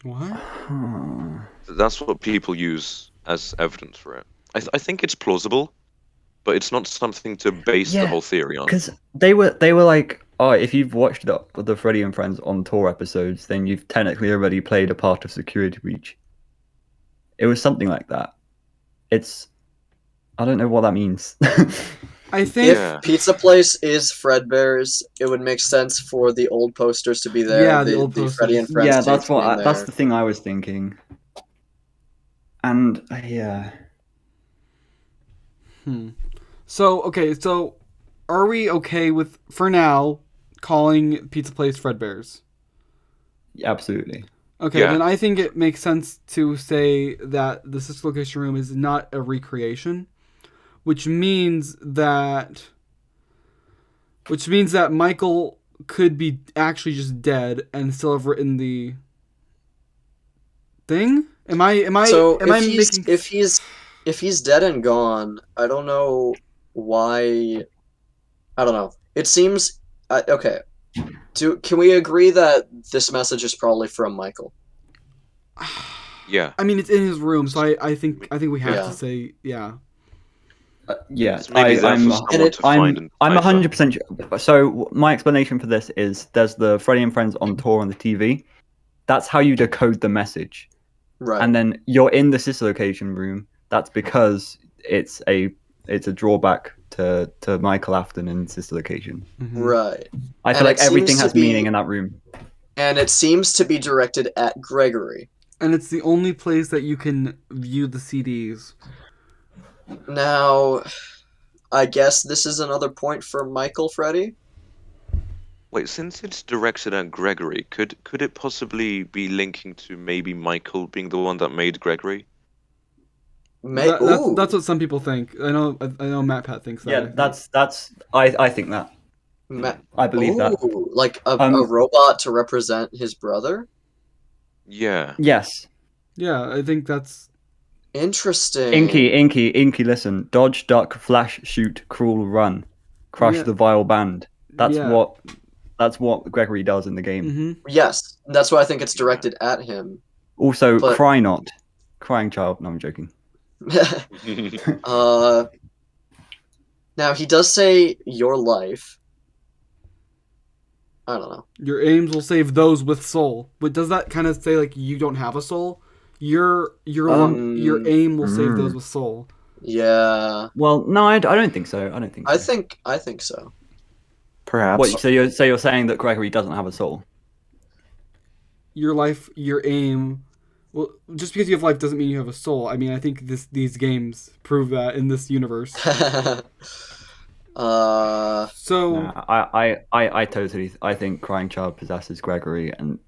What? That's what people use as evidence for it. I think it's plausible, but it's not something to base the Yeah, whole theory on. Because they were like, oh, if you've watched the Freddy and Friends on tour episodes, then you've technically already played a part of Security Breach. It was something like that. I don't know what that means. I think. Yeah. If Pizza Place is Fredbear's, it would make sense for the old posters to be there. Yeah, the old posters. Freddy and Friends Yeah, tapes that's being that's there. the thing I was thinking. And yeah, So okay, so are we okay with for now calling Pizza Place Fredbear's? absolutely. Okay, Yeah. then I think it makes sense to say that the sister location room is not a recreation, which means that Michael could be actually just dead and still have written the thing. So am I if making if he's dead and gone, I don't know why. I don't know. It seems okay. Can we agree that this message is probably from Michael? Yeah. I mean, it's in his room, so I think we have Yeah. to say yeah. Yeah, It's maybe there I'm for someone to find and I'm decipher. 100% sure. So my explanation for this is there's the Freddy and Friends on tour on the TV. That's how you decode the message. Right. And then you're in the sister location room. That's because it's a drawback to Michael Afton and sister location. Right. I feel And like it everything seems to has be- meaning in that room. And it seems to be directed at Gregory. And it's the only place that you can view the CDs. Now, I guess this is another point for Michael Freddy. Wait, since it's directed at Gregory, could it possibly be linking to maybe Michael being the one that made Gregory? That's what some people think. I know MatPat thinks that. I Yeah, think. I think that. Ma- I believe that. Ooh, like a Um, robot to represent his brother? Yeah. Yes. Yeah, I think that's Interesting. Inky, listen. Dodge, duck, flash, shoot, crawl, run. Crush Yeah. the vile band. That's Yeah. what Gregory does in the game. hmm Yes, that's why I think it's directed at him. Also, But- cry not. Crying child. No, I'm joking. Now, he does say your life. I don't know. Your aims will save those with soul. But does that kind of say like you don't have a soul? Your aim will save those with soul. Yeah, Well, no, I don't think so. I don't think so. I think so. Perhaps. What, so you're saying that Gregory doesn't have a soul? Your life, your aim. Well, just because you have life doesn't mean you have a soul. I mean, I think these games prove that in this universe. So Nah, I totally. I think Crying Child possesses Gregory, and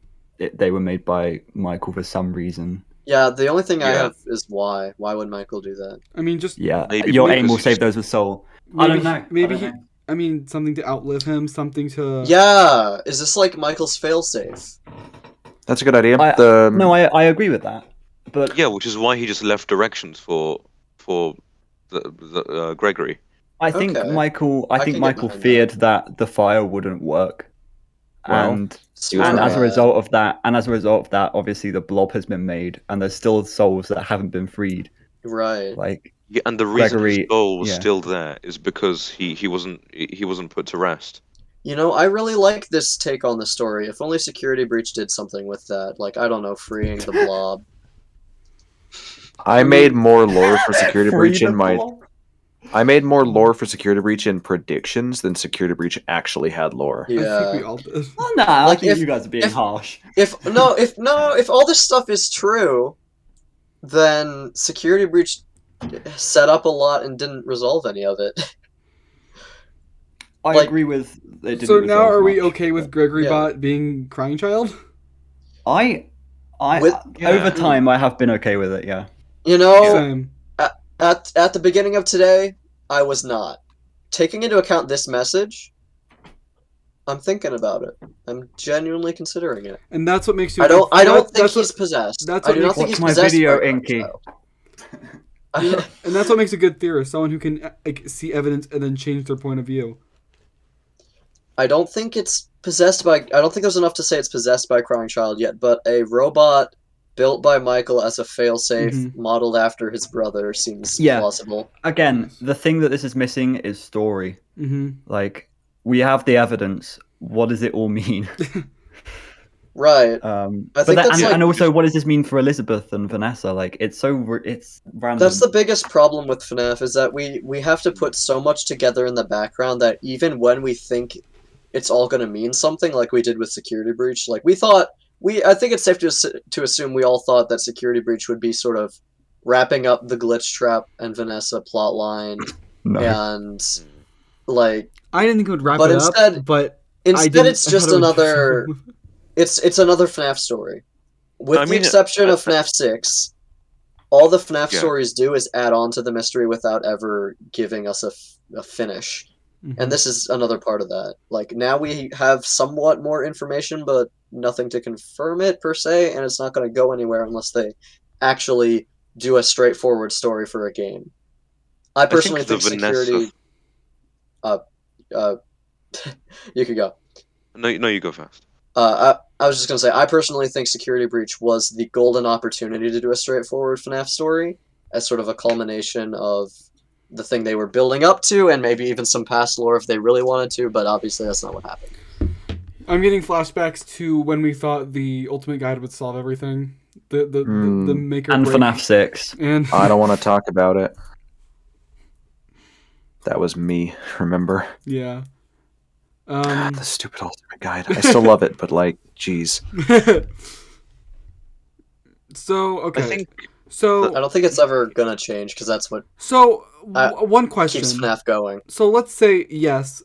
they were made by Michael for some reason. Yeah, the only thing I Yeah. have is why. Why would Michael do that? I mean, just Yeah, Maybe your because aim will he save just- those with soul. maybe, I don't know. Maybe I don't know. I mean, something to outlive him, something to. Yeah, is this like Michael's failsafe? That's a good idea. No, I agree with that. But Yeah, which is why he just left directions for the Gregory. I think Okay. Michael. I I think can get Michael behind feared that the fire wouldn't work, Well, and he was and as a right. result of that, obviously the blob has been made, and there's still souls that haven't been freed. Right. Like Yeah, and the reason his Gregory- soul was yeah. still there is because he wasn't put to rest. You know, I really like this take on the story. If only Security Breach did something with that. Like, I don't know, freeing the blob. I made more lore for Security Breach in my. Blob? I made more lore for Security Breach in predictions than Security Breach actually had lore. I think we Yeah. all did. Oh, no, I Like, think if- you guys are being if- harsh. If all this stuff is true, then Security Breach set up a lot and didn't resolve any of it. I like- agree with. It didn't So now, resolve are we much, okay with but- Gregory Yeah. Bot being Crying Child? I With- over time I have been okay with it. Yeah. You know, Same. at the beginning of today, I was not. Taking into account this message, I'm thinking about it. I'm genuinely considering it. And that's what makes you. I don't think that's he's what- possessed. that's I what do not makes- think Watch he's my possessed video, by Crying Inky. Child. and that's what makes a good theorist, someone who can like see evidence and then change their point of view. I don't think it's possessed by. I don't think there's enough to say it's possessed by Crying Child yet, but a robot built by Michael as a failsafe, Mhm. modeled after his brother, seems Yeah. plausible. Again, the thing that this is missing is story. Mm-hmm. Like we have the evidence. What does it all mean? Right. But think that, that's and, like- and also, what does this mean for Elizabeth and Vanessa? Like, it's it's random. That's the biggest problem with FNaF, is that we have to put so much together in the background that even when we think it's all going to mean something, like we did with Security Breach, like I think it's safe to assume we all thought that Security Breach would be sort of wrapping up the Glitch Trap and Vanessa plotline, No. and like I didn't think it would wrap But it instead- up, but instead it's just another It's it's another FNaF story. With I the mean, exception of FNaF 6, all the FNaF Yeah. stories do is add on to the mystery without ever giving us a finish. And this is another part of that. Like, now we have somewhat more information, but nothing to confirm it, per se, and it's not going to go anywhere unless they actually do a straightforward story for a game. I personally the think Vanessa- Security... you could go. No, you go first. I was just going to say, I personally think Security Breach was the golden opportunity to do a straightforward FNaF story, as sort of a culmination of the thing they were building up to, and maybe even some past lore if they really wanted to, but obviously that's not what happened. I'm getting flashbacks to when we thought the Ultimate Guide would solve everything. The maker And break. FNaF 6. And I don't want to talk about it. That was me, remember? yeah. The stupid Ultimate Guide. I still love it, but like, jeez. So okay. I think So I don't think it's ever gonna change, because that's what one question. keeps FNaF going. So let's say yes,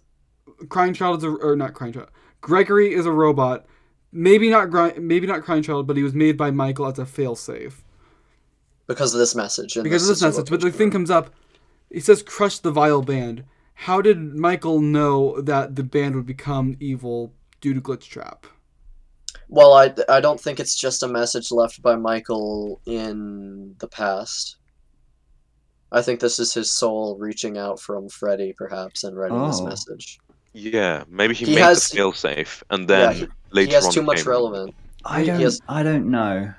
Crying Child is or not Crying Child. Gregory is a robot. Maybe not Crying Child, but he was made by Michael as a failsafe. Because of this message. and Because of this is what message. But the pushed thing it. comes up, he says crush the vile band. How did Michael know that the band would become evil due to Glitch Trap? Well, I don't think it's just a message left by Michael in the past. I think this is his soul reaching out from Freddy, perhaps, and writing this Oh. message. yeah, maybe he He made has- the failsafe, and then Yeah, later He has on too much came- relevant. I has- don't know.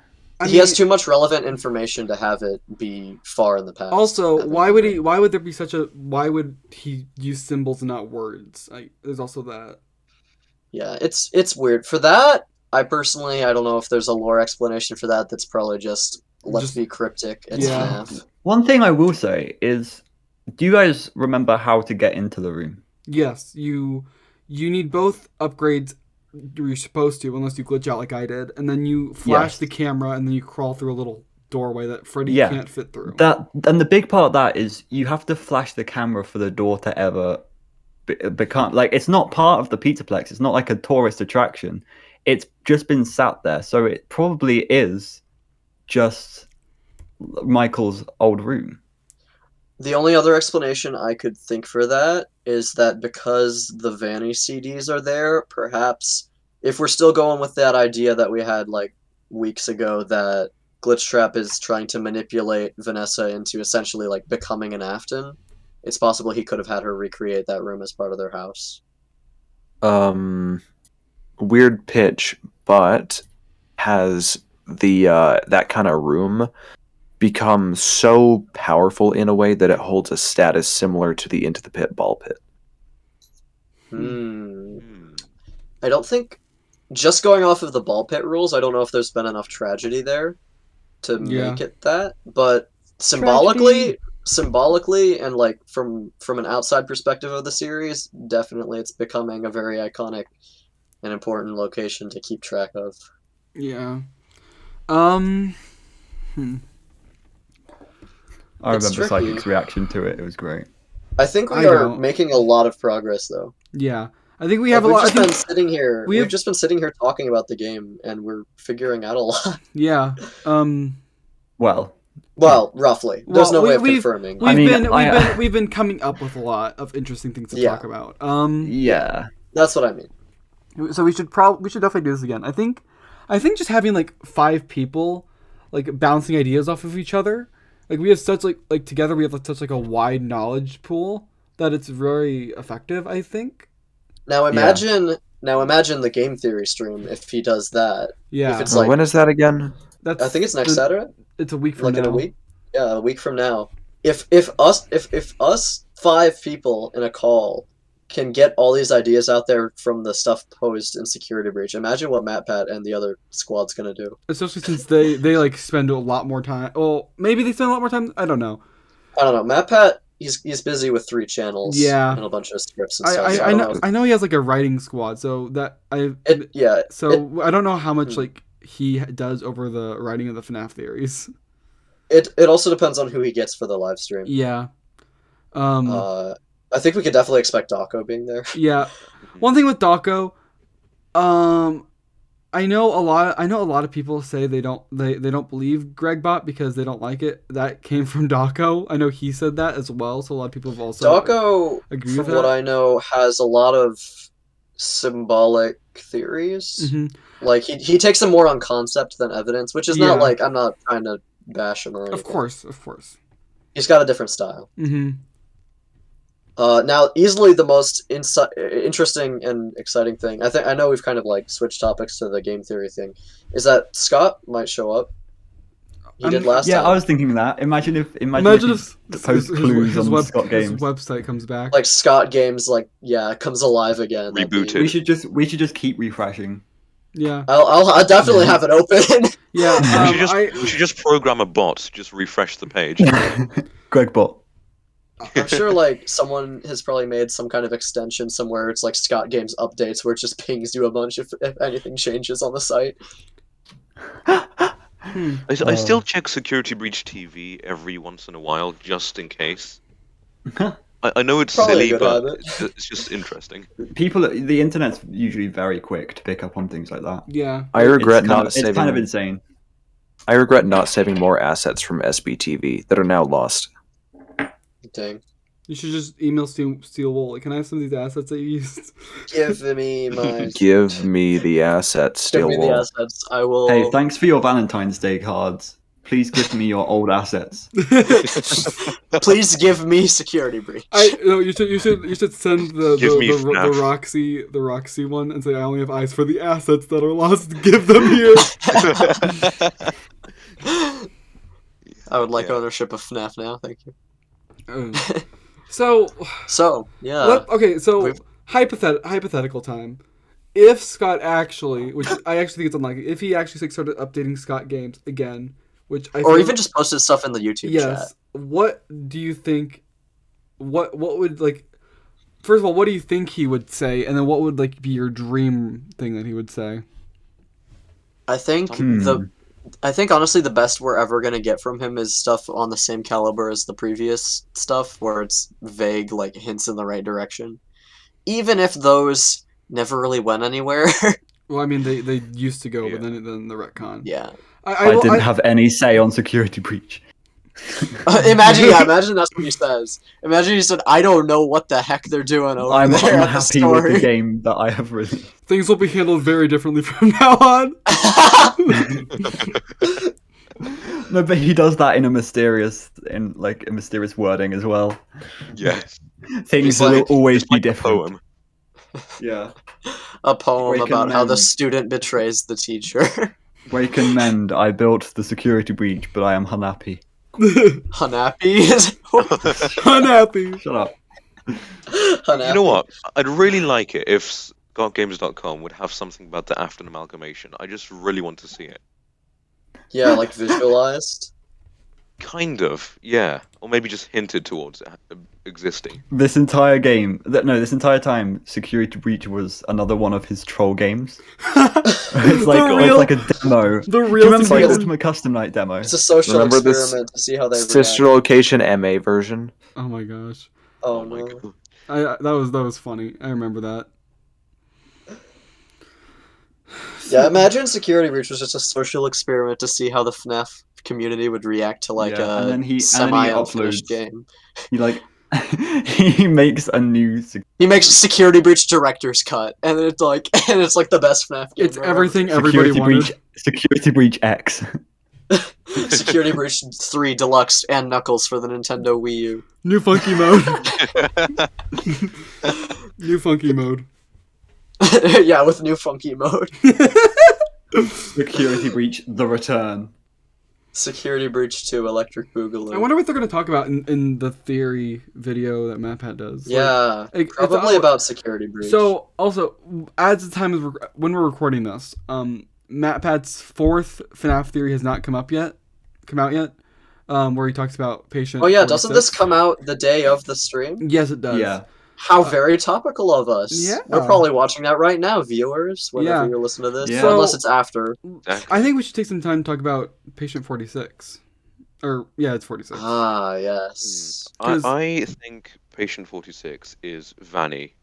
He has too much relevant information to have it be far in the past. Also, I think. why would there be such a? Why would he use symbols and not words? There's also that. Yeah, it's weird. For that, I don't know if there's a lore explanation for that. That's probably just let's Just- be cryptic. It's Yeah. FNaF. One thing I will say is, do you guys remember how to get into the room? Yes, you need both upgrades. You're supposed to, unless you glitch out like I did, and then you flash Yes. the camera, and then you crawl through a little doorway that Freddy Yeah. can't fit through. That and the big part of that is you have to flash the camera for the door to ever become like it's not part of the Pizzaplex. It's not like a tourist attraction. It's just been sat there, so it probably is just Michael's old room. The only other explanation I could think for that is that because the Vanny CDs are there, perhaps if we're still going with that idea that we had like weeks ago that Glitchtrap is trying to manipulate Vanessa into essentially like becoming an Afton, it's possible he could have had her recreate that room as part of their house. Weird pitch, but has the that kind of room become so powerful in a way that it holds a status similar to the Into the Pit ball pit? I don't think, just going off of the ball pit rules, I don't know if there's been enough tragedy there to make it that, but symbolically, and like from an outside perspective of the series, definitely it's becoming a very iconic and important location to keep track of. Yeah. I It's remember tricky. Psychic's reaction to it. It was great. I think we I are don't. making a lot of progress, though. Yeah. I think we have Like, a lot. We've just been sitting here. we We've have- just been sitting here talking about the game, and we're figuring out a lot. Yeah. Well, Well, roughly. There's no way of confirming. We've been coming up with a lot of interesting things to talk about. yeah. That's what I mean. So we should definitely do this again. I think just having like 5 people like bouncing ideas off of each other. Like we have such like together we have such like a wide knowledge pool that it's very effective, I think. Now imagine the game theory stream if he does that. Yeah. If it's like, when is that again? I think it's next Saturday. It's a week from Like now. in a week. Yeah, a week from now. If us 5 people in a call can get all these ideas out there from the stuff posed in Security Breach, imagine what MatPat and the other squad's gonna do. Especially since they like spend a lot more time. Well, maybe they spend a lot more time. I don't know. MatPat, he's busy with 3 channels. Yeah. And a bunch of scripts and stuff. I know he has like a writing squad, so that I don't know how much like he does over the writing of the FNaF theories. It also depends on who he gets for the live stream. Yeah. I think we could definitely expect Dawko being there. Yeah. One thing with Dawko, I know a lot of people say they don't believe GregBot because they don't like it. That came from Dawko. I know he said that as well, so a lot of people have also Dawko, agreed from with what that. I know, has a lot of symbolic theories. Mm-hmm. Like he takes them more on concept than evidence, which is not like, I'm not trying to bash him or anything. Of course. He's got a different style. Mm-hmm. Now, easily the most interesting and exciting thing, I know we've kind of like switched topics to the game theory thing, is that Scott might show up. He did last time. Yeah, I was thinking that. Imagine if post clues on Scott Games. His website comes back. Like Scott Games, comes alive again. Rebooted. We should just keep refreshing. Yeah. I'll definitely have it open. Yeah. We should just program a bot to just refresh the page. GregBot. I'm sure someone has probably made some kind of extension somewhere. It's like Scott Games updates where it just pings you a bunch if anything changes on the site. I still check Security Breach TV every once in a while just in case. I know it's Probably silly, a good but habit. it's just interesting. The internet's usually very quick to pick up on things like that. Yeah. I regret It's kind of insane. I regret not saving more assets from SBTV that are now lost. Dang. You should just email Steel Wool. Like, can I have some of these assets that you used? Give me my... Give me the assets, Steel Give me the Wool. assets. I will... Hey, thanks for your Valentine's Day cards. Please give me your old assets. Please give me Security Breach. You should send the FNaF. Roxy one and say I only have eyes for the assets that are lost. Give them here. I would like ownership of FNaF now. Thank you. So yeah. Hypothetical time. If Scott actually, which I actually think it's unlikely, if he actually started updating Scott Games again, which or even just posted stuff in the YouTube chat. What do you think? What would First of all, what do you think he would say, and then what would be your dream thing that he would say? I think honestly the best we're ever gonna get from him is stuff on the same caliber as the previous stuff, where it's vague, hints in the right direction. Even if those never really went anywhere. Well, I mean, they used to go, but then the retcon. Yeah. I didn't have any say on security breach. Imagine that's what he says. Imagine he said, "I don't know what the heck they're doing over I'm there." unhappy with the game that I have written. Things will be handled very differently from now on. No, but he does that in a mysterious wording as well. Yes. Things like- will always It's be like a different. poem. Yeah. A poem Break about and how the mend. student betrays the teacher. Wake and mend. I built the security breach, but I am unhappy. Unhappy. Unhappy. Shut up. Unhappy. You know what? I'd really like it if ScottGames.com would have something about the Afton amalgamation. I just really want to see it. Yeah, like visualized. Kind of, yeah. Or maybe just hinted towards it existing. This entire this entire time, Security Breach was another one of his troll games. It's like a demo. The Do you real remember security- the Ultimate Custom Night demo? It's a social Remember this experiment to see how they Sister react. Location MA version. Oh my gosh. Oh my no. god. That was funny. I remember that. Yeah, imagine Security Breach was just a social experiment to see how the FNaF community would react to like Yeah, a and then he semi-unfinished uploads- game. He he makes a new. He makes Security Breach director's cut, and it's like the best FNaF game. It's ever. everything everybody wanted. Security Breach X. Security Breach 3 Deluxe and Knuckles for the Nintendo Wii U. New funky mode. New funky mode. Yeah, with new funky mode. Security Breach: The Return. Security Breach 2 Electric Boogaloo. I wonder what they're going to talk about in the theory video that MatPat does. Yeah, Like, probably about Security Breach. So, also, as the time is when we're recording this, MatPat's fourth FNaF theory has not come out yet, where he talks about patient. Oh yeah, doesn't 46. this come out the day of the stream? Yes, it does. Yeah. How very topical of us. Yeah. We're probably watching that right now, viewers, whenever Yeah. you're listening to this. Yeah. Unless it's after. I think we should take some time to talk about patient 46. Or, yeah, it's 46. Ah, yes. I think Patient 46 is Vanny.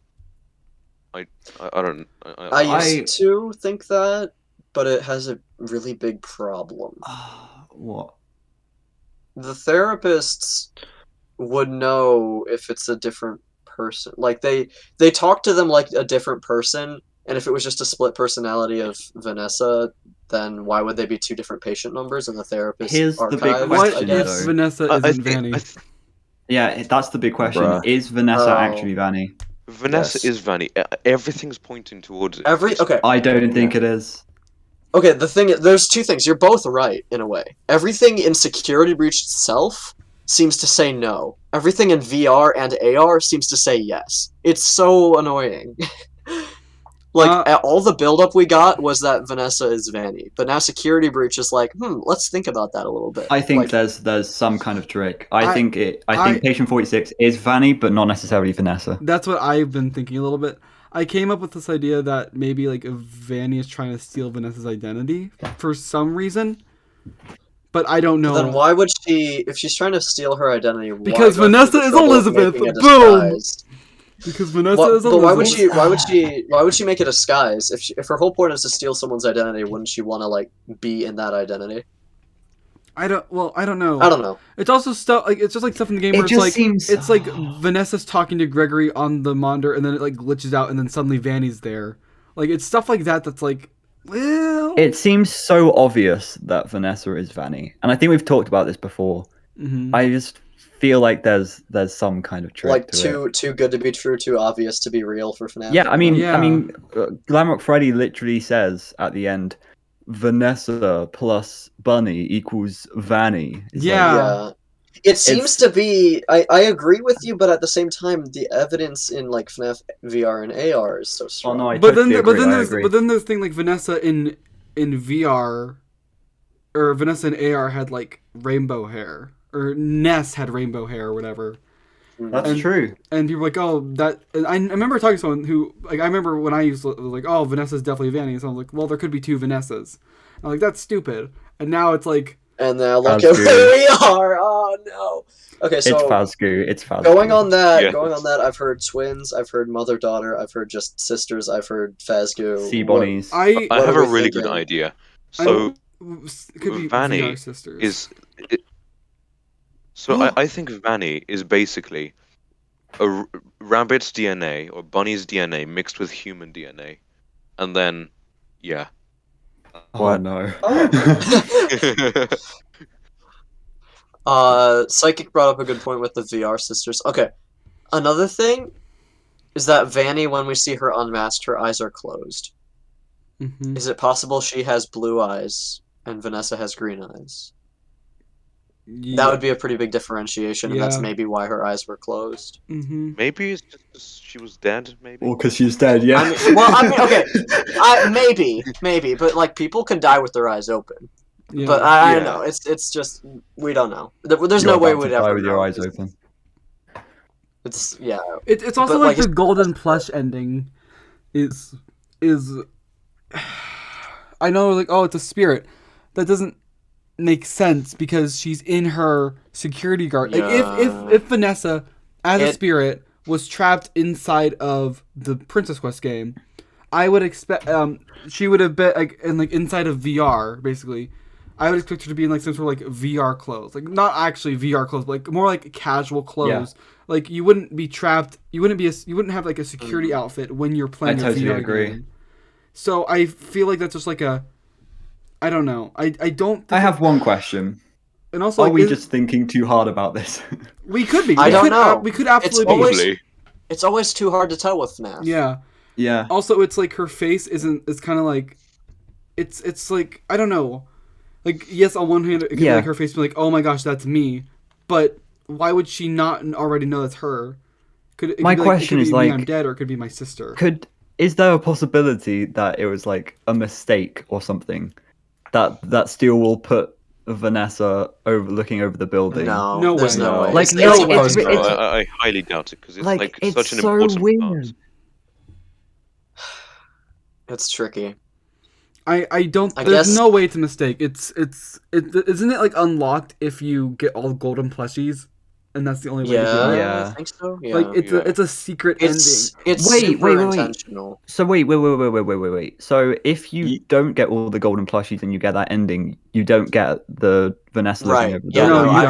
I don't. I used to think that, but it has a really big problem. What? The therapists would know if it's a different person. Like they talk to them like a different person, and if it was just a split personality of Vanessa, then why would they be two different patient numbers in the therapist Here's the big archives, What question, I if guess? Vanessa isn't Vanny? Yeah, that's the big question. Bruh. Is Vanessa Oh. actually Vanny? Vanessa Yes. is Vanny. Everything's pointing towards it. Okay. I don't think it is. Okay, the thing is, there's two things. You're both right, in a way. Everything in Security Breach itself seems to say no. Everything in VR and AR seems to say yes. It's so annoying. All the build-up we got was that Vanessa is Vanny. But now Security Breach is like, let's think about that a little bit. I think Like, there's some kind of trick. I I- think Patient 46 is Vanny, but not necessarily Vanessa. That's what I've been thinking a little bit. I came up with this idea that maybe like if Vanny is trying to steal Vanessa's identity for some reason, but I don't know. Then why would she, if she's trying to steal her identity, why Because go through Vanessa the is trouble of Elizabeth. making a Boom! disguise? Because Vanessa What- is a but why lizard. would she make a disguise? If her whole point is to steal someone's identity, wouldn't she want to like be in that identity? I don't know. I don't know. It's also stuff like it's just like stuff in the game It where it's just like seems- it's like Vanessa's talking to Gregory on the monitor and then it like glitches out and then suddenly Vanny's there. Like it's stuff like that that's like, well, It seems so obvious that Vanessa is Vanny, and I think we've talked about this before. mhm. I just feel like there's some kind of trick Like to it. too good to be true, too obvious to be real for FNaF. Yeah, I mean, Yeah. Glamrock Freddy literally says at the end, Vanessa plus Bunny equals Vanny. It's Yeah. Yeah. It seems to be. I agree with you, but at the same time, the evidence in like FNaF VR and AR is so strong. no, I But then totally agree, I there's agree. but then there's thing like Vanessa in VR or Vanessa in AR had like rainbow hair or Ness had rainbow hair or whatever. That's and- true. And people were like, oh, that. And I remember talking to someone who, like, I remember when I used to, like, oh, Vanessa's definitely Vanny. So I was like, well, there could be two Vanessas. I'm like, that's stupid. And now it's like, And now look That's at good. where we are. Oh no. Okay, so It's Fazgoo. It's Fazgoo. going on that, Yeah. I've heard twins, I've heard mother daughter, I've heard just sisters, I've heard Fazgoo. Sea Bonnies. I. I What have are a we really good thinking? idea. I So It could be Vanny VR sisters. I think Vanny is basically a rabbit's DNA or bunny's DNA mixed with human DNA, and then yeah. Oh What? no. Psychic brought up a good point with the VR sisters. Okay, another thing is that Vanny, when we see her unmasked, her eyes are closed. Mm-hmm. Is it possible she has blue eyes and Vanessa has green eyes? That would be a pretty big differentiation, and that's Yeah. maybe why her eyes were closed. Mm-hmm. Maybe it's just 'cause she was dead. Maybe. Well, because she's dead, yeah. Okay, maybe, but like people can die with their eyes open. Yeah. But I don't Yeah. know. It's just we don't know. There's You're no way about to we'd die ever with your know. eyes open. It's yeah. It's also But, like like, the golden plush ending is I know, like, oh, it's a spirit. That doesn't make sense because she's in her security guard. Like if Vanessa as a spirit was trapped inside of the Princess Quest game, I would expect she would have been like inside of VR basically. I would expect her to be in like some sort of like VR clothes, like not actually VR clothes, but like more like casual clothes. Yeah. Like you wouldn't be trapped. You wouldn't have like a security outfit when you're playing a totally VR agree. game. So I feel like that's just like a. I don't know. I don't. Think I have one question. And also, are like, we just thinking too hard about this? We could be. I don't know. We could absolutely be. It's always too hard to tell with FNaF. Yeah. Yeah. Also, it's like her face isn't. It's kind of like, it's like I don't know. Like yes, on one hand, it could be like her face be like, oh my gosh, that's me. But why would she not already know that's her? My question is like, I'm dead, or it could be my sister. Is there a possibility that it was like a mistake or something? That Steel will put Vanessa looking over the building. No, there's no way. Like I highly doubt it because it's like it's such an so important weird. part. It's tricky. I don't. There's no way to mistake. Isn't it like unlocked if you get all golden plushies, and that's the only way to do it? Yeah, I think so. Yeah. Like it's a secret ending. It's super intentional. So wait. So if you don't get all the golden plushies and you get that ending, you don't get the Vanessa looking over the building. No,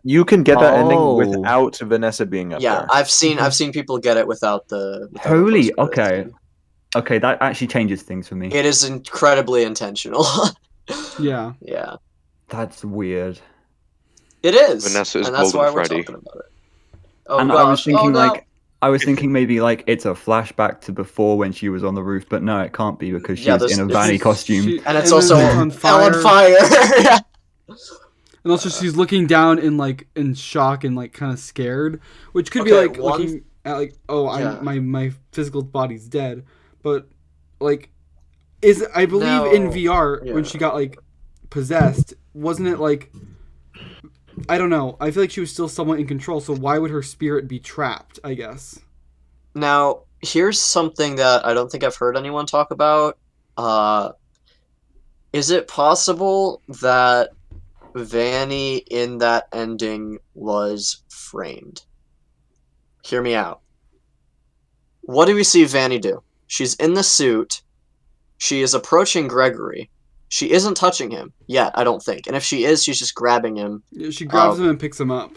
you can get that ending without Vanessa being up there. Yeah, I've seen people get it without the. Holy, okay. Okay, that actually changes things for me. It is incredibly intentional. Yeah. Yeah. That's weird. It is. Vanessa is and that's Golden why we're Freddy. talking about it. Oh, and gosh. I was thinking maybe like it's a flashback to before when she was on the roof, but no, it can't be because she's in a Vanny costume. And it's also on fire. And also she's looking down in shock and like kind of scared, which could be like looking at like, oh, my physical body's dead. But like I believe in VR when she got like possessed, wasn't it like, I don't know. I feel like she was still somewhat in control, so why would her spirit be trapped, I guess? Now, here's something that I don't think I've heard anyone talk about. Is it possible that Vanny in that ending was framed? Hear me out. What do we see Vanny do? She's in the suit. She is approaching Gregory. She isn't touching him yet, I don't think. And if she is, she's just grabbing him. Yeah, she grabs him and picks him up.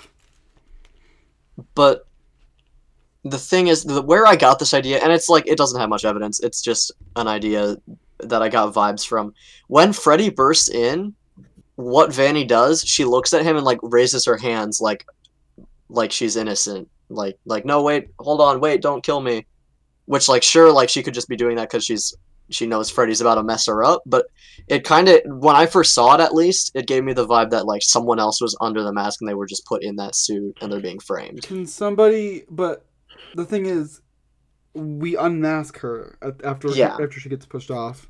But the thing is, where I got this idea, and it's like, it doesn't have much evidence. It's just an idea that I got vibes from. When Freddy bursts in, what Vanny does, she looks at him and like raises her hands like she's innocent. Like no, wait, hold on, wait, don't kill me. Which, like, sure, like, she could just be doing that because she knows Freddy's about to mess her up, but it kind of, when I first saw it at least, it gave me the vibe that, like, someone else was under the mask and they were just put in that suit and they're being framed. Can somebody, but the thing is, we unmask her after she gets pushed off.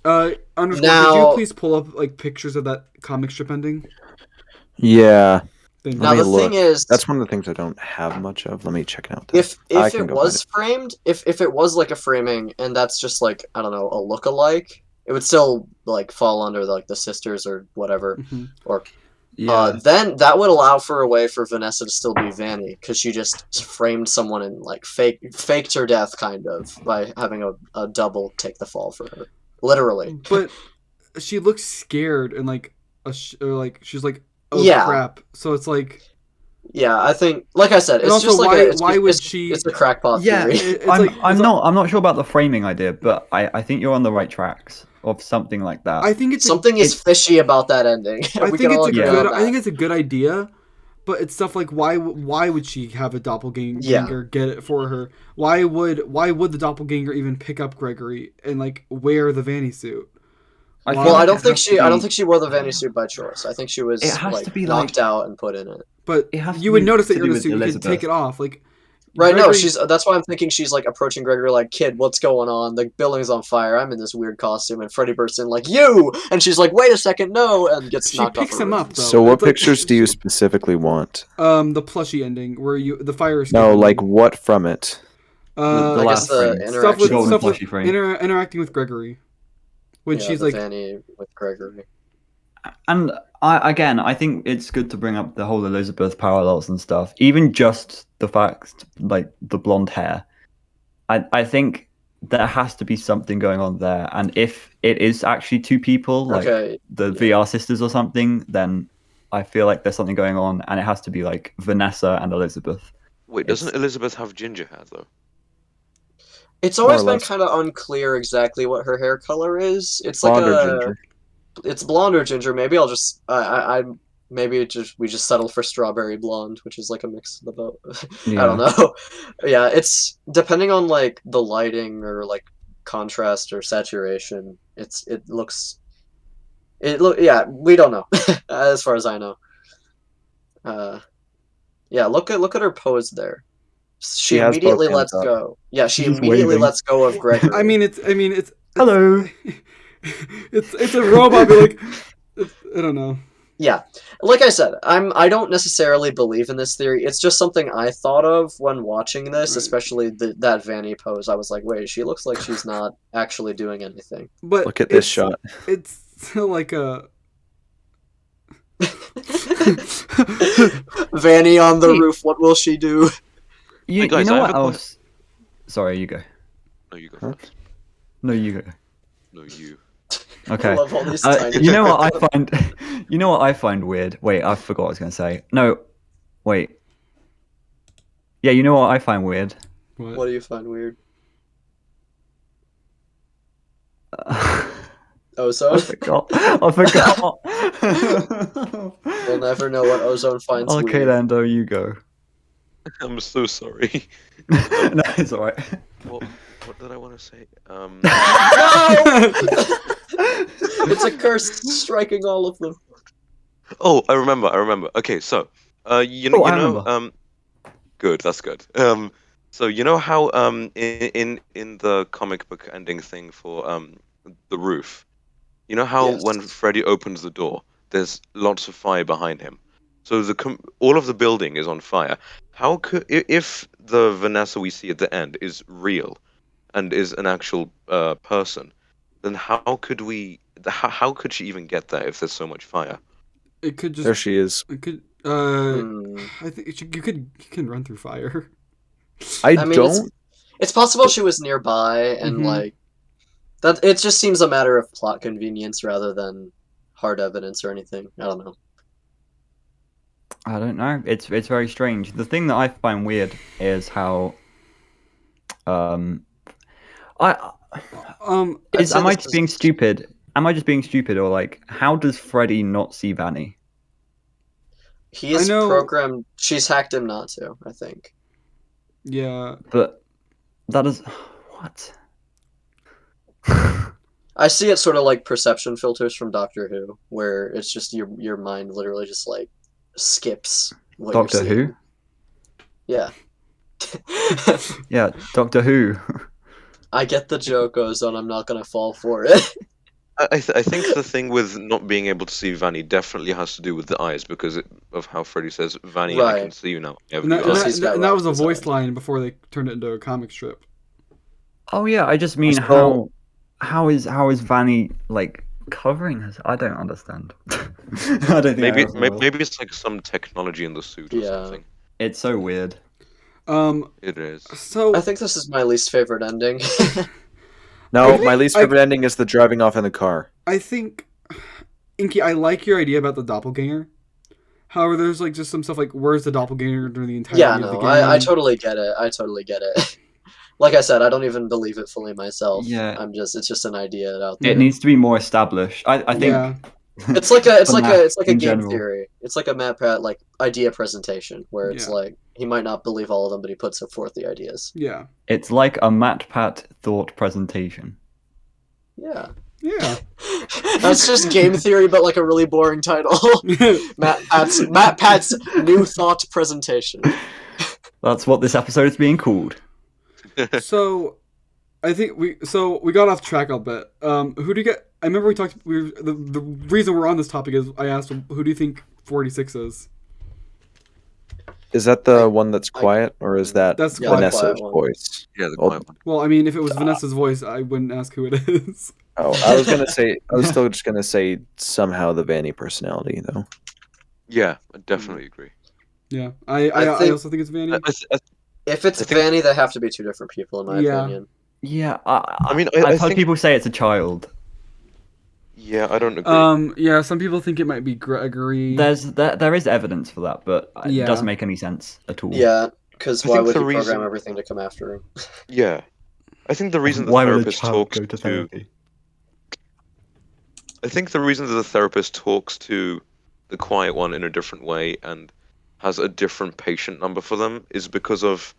Underscore, could you please pull up, like, pictures of that comic strip ending? Yeah. Now the thing is, that's one of the things I don't have much of. Let me check it out. If it was framed, if it was like a framing, and that's just like, I don't know, a look-alike, it would still like fall under like the sisters or whatever, or then that would allow for a way for Vanessa to still be Vanny because she just framed someone and like faked her death kind of by having a double take the fall for her, literally. But she looks scared and like or like she's like, oh Yeah. crap. So it's like. Yeah, I think, like I said, And it's also, just like why would she? It's a crackpot Yeah, theory. I'm not sure about the framing idea, but I think you're on the right tracks of something like that. I think it's Something is fishy about that ending. I We think can all it's a agree good. on I think that. it's a good idea, but it's stuff like why would she have a doppelganger Yeah. get it for her? Why would the doppelganger even pick up Gregory and like wear the Vanny suit? Well, I don't think it has to she wore the Vanny suit by choice. I think she was It has to be, knocked like- out and put in it. But It has to you would be notice that to you're in do a with suit. You could Elizabeth. take it off, like. Right, Gregory- no, that's why I'm thinking she's like approaching Gregory like, kid, what's going on? The building's on fire. I'm in this weird costume, and Freddy bursts in like, you! And she's like, wait a second, no, and gets She knocked off. picks her him roof. up though. So what It's like- pictures do you specifically want? The plushy ending where the fire is. No, like what from it? The I last guess the frame. stuff interaction with Golden stuff with plushy frame. interacting with Gregory when she's the like. Vanny with Gregory. And I think it's good to bring up the whole Elizabeth parallels and stuff. Even just the fact, like the blonde hair. I think there has to be something going on there. And if it is actually two people, like Okay, the VR sisters or something, then I feel like there's something going on, and it has to be like Vanessa and Elizabeth. Wait, doesn't Elizabeth have ginger hair though? it's always More or been less. kind of unclear exactly what her hair color is. It's like Blonde or a, ginger? it's blonde or ginger. Maybe I'll just, maybe we just settle for strawberry blonde, which is like a mix of the both. I don't know. Yeah, it's depending on like the lighting or like contrast or saturation. Yeah, we don't know as far as I know. Yeah, look at her pose there. She has both immediately hands lets up. go. Yeah, she She's immediately waving. lets go of Gregory. I mean, it's Hello. it's a robot, but like I don't know. Yeah, like I said, I don't necessarily believe in this theory. It's just something I thought of when watching this, Right. especially that Vanny pose. I was like, wait, she looks like she's not actually doing anything. But Look at this it's- shot. It's still like a. Vanny on the roof. What will she do? You, Hey, guys, you know I what have a else? Sorry, you go. No, you go Huh? first. No, you go. No, you. Okay. I love all these tiny. You know what I find? You know what I find weird? Wait, I forgot what I was gonna say. No, wait. Yeah, you know what I find weird? What do you find weird? I Ozone. forgot. I forgot. We'll never know what Ozone finds Okay, weird. Endo, you go. I'm so sorry. No, it's alright. What did I want to say? No! It's a curse striking all of them. Oh, I remember. Okay, so, you Oh, I know, remember. good, that's good. So you know how, in the comic book ending thing for, the roof, you know how Yes. when Freddy opens the door, there's lots of fire behind him. So all of the building is on fire. How could, if the Vanessa we see at the end is real, and is an actual person, then how could she even get there if there's so much fire? It could just. There she is. It could. Hmm. I think you can run through fire. I mean, don't. It's possible she was nearby, and Mhm. like that. It just seems a matter of plot convenience rather than hard evidence or anything. I don't know. I don't know. It's very strange. The thing that I find weird is how I I'd say am I this just is- being stupid? Am I just being stupid, or like how does Freddy not see Vanny? He is I know- programmed. She's hacked him not to. I think. Yeah. But that is what? I see it sort of like perception filters from Doctor Who, where it's just your mind literally just like skips what Doctor you're seeing. Who? Yeah. Yeah, Doctor Who. I get the joke, Ozone. I'm not gonna fall for it. I think the thing with not being able to see Vanny definitely has to do with the eyes because of how Freddy says, Vanny, I can Right. see you now. You have And that, new and Because eyes." he's got and that was a rocket voice design. line before they turned it into a comic strip. Oh yeah, I just mean So- how is Vanny like covering us? I don't understand. I don't think Maybe I ever will. maybe it's like some technology in the suit or Yeah. something. It's so weird. It is. So I think this is my least favorite ending. No, my least favorite ending is the driving off in the car. I think, Inky, I like your idea about the doppelganger. However, there's like just some stuff like where's the doppelganger during the entirety of the game? I totally get it. Like I said, I don't even believe it fully myself. Yeah. It's just an idea out there. It needs to be more established. I think. Yeah. It's like a in game general. theory. It's like a MatPat like idea presentation where it's like he might not believe all of them, but he puts forth the ideas. Yeah. It's like a MatPat thought presentation. Yeah. Yeah. That's just game theory, but like a really boring title. MatPat's new thought presentation. That's what this episode is being called. So, I think we got off track a bit. Who do you get? I remember we talked. The reason we're on this topic is I asked him, who do you think 46 is? Is that the one that's quiet, or is that That's Vanessa's voice? Yeah, the quiet one. Well, I mean, if it was Vanessa's voice, I wouldn't ask who it is. Oh, I was still just gonna say somehow the Vanny personality though. Yeah, I definitely agree. Yeah, I also think it's Vanny. If it's Vanny, they have to be two different people, in my opinion. Yeah, I've heard people say it's a child. Yeah, I don't agree. Yeah, some people think it might be Gregory. There is evidence for that, but Yeah. it doesn't make any sense at all. Yeah, because I why think would the he program reason- everything to come after him? Yeah. I think the reason the Why would a therapist child talks go to to... therapy? I think the reason that the therapist talks to the quiet one in a different way and has a different patient number for them is because of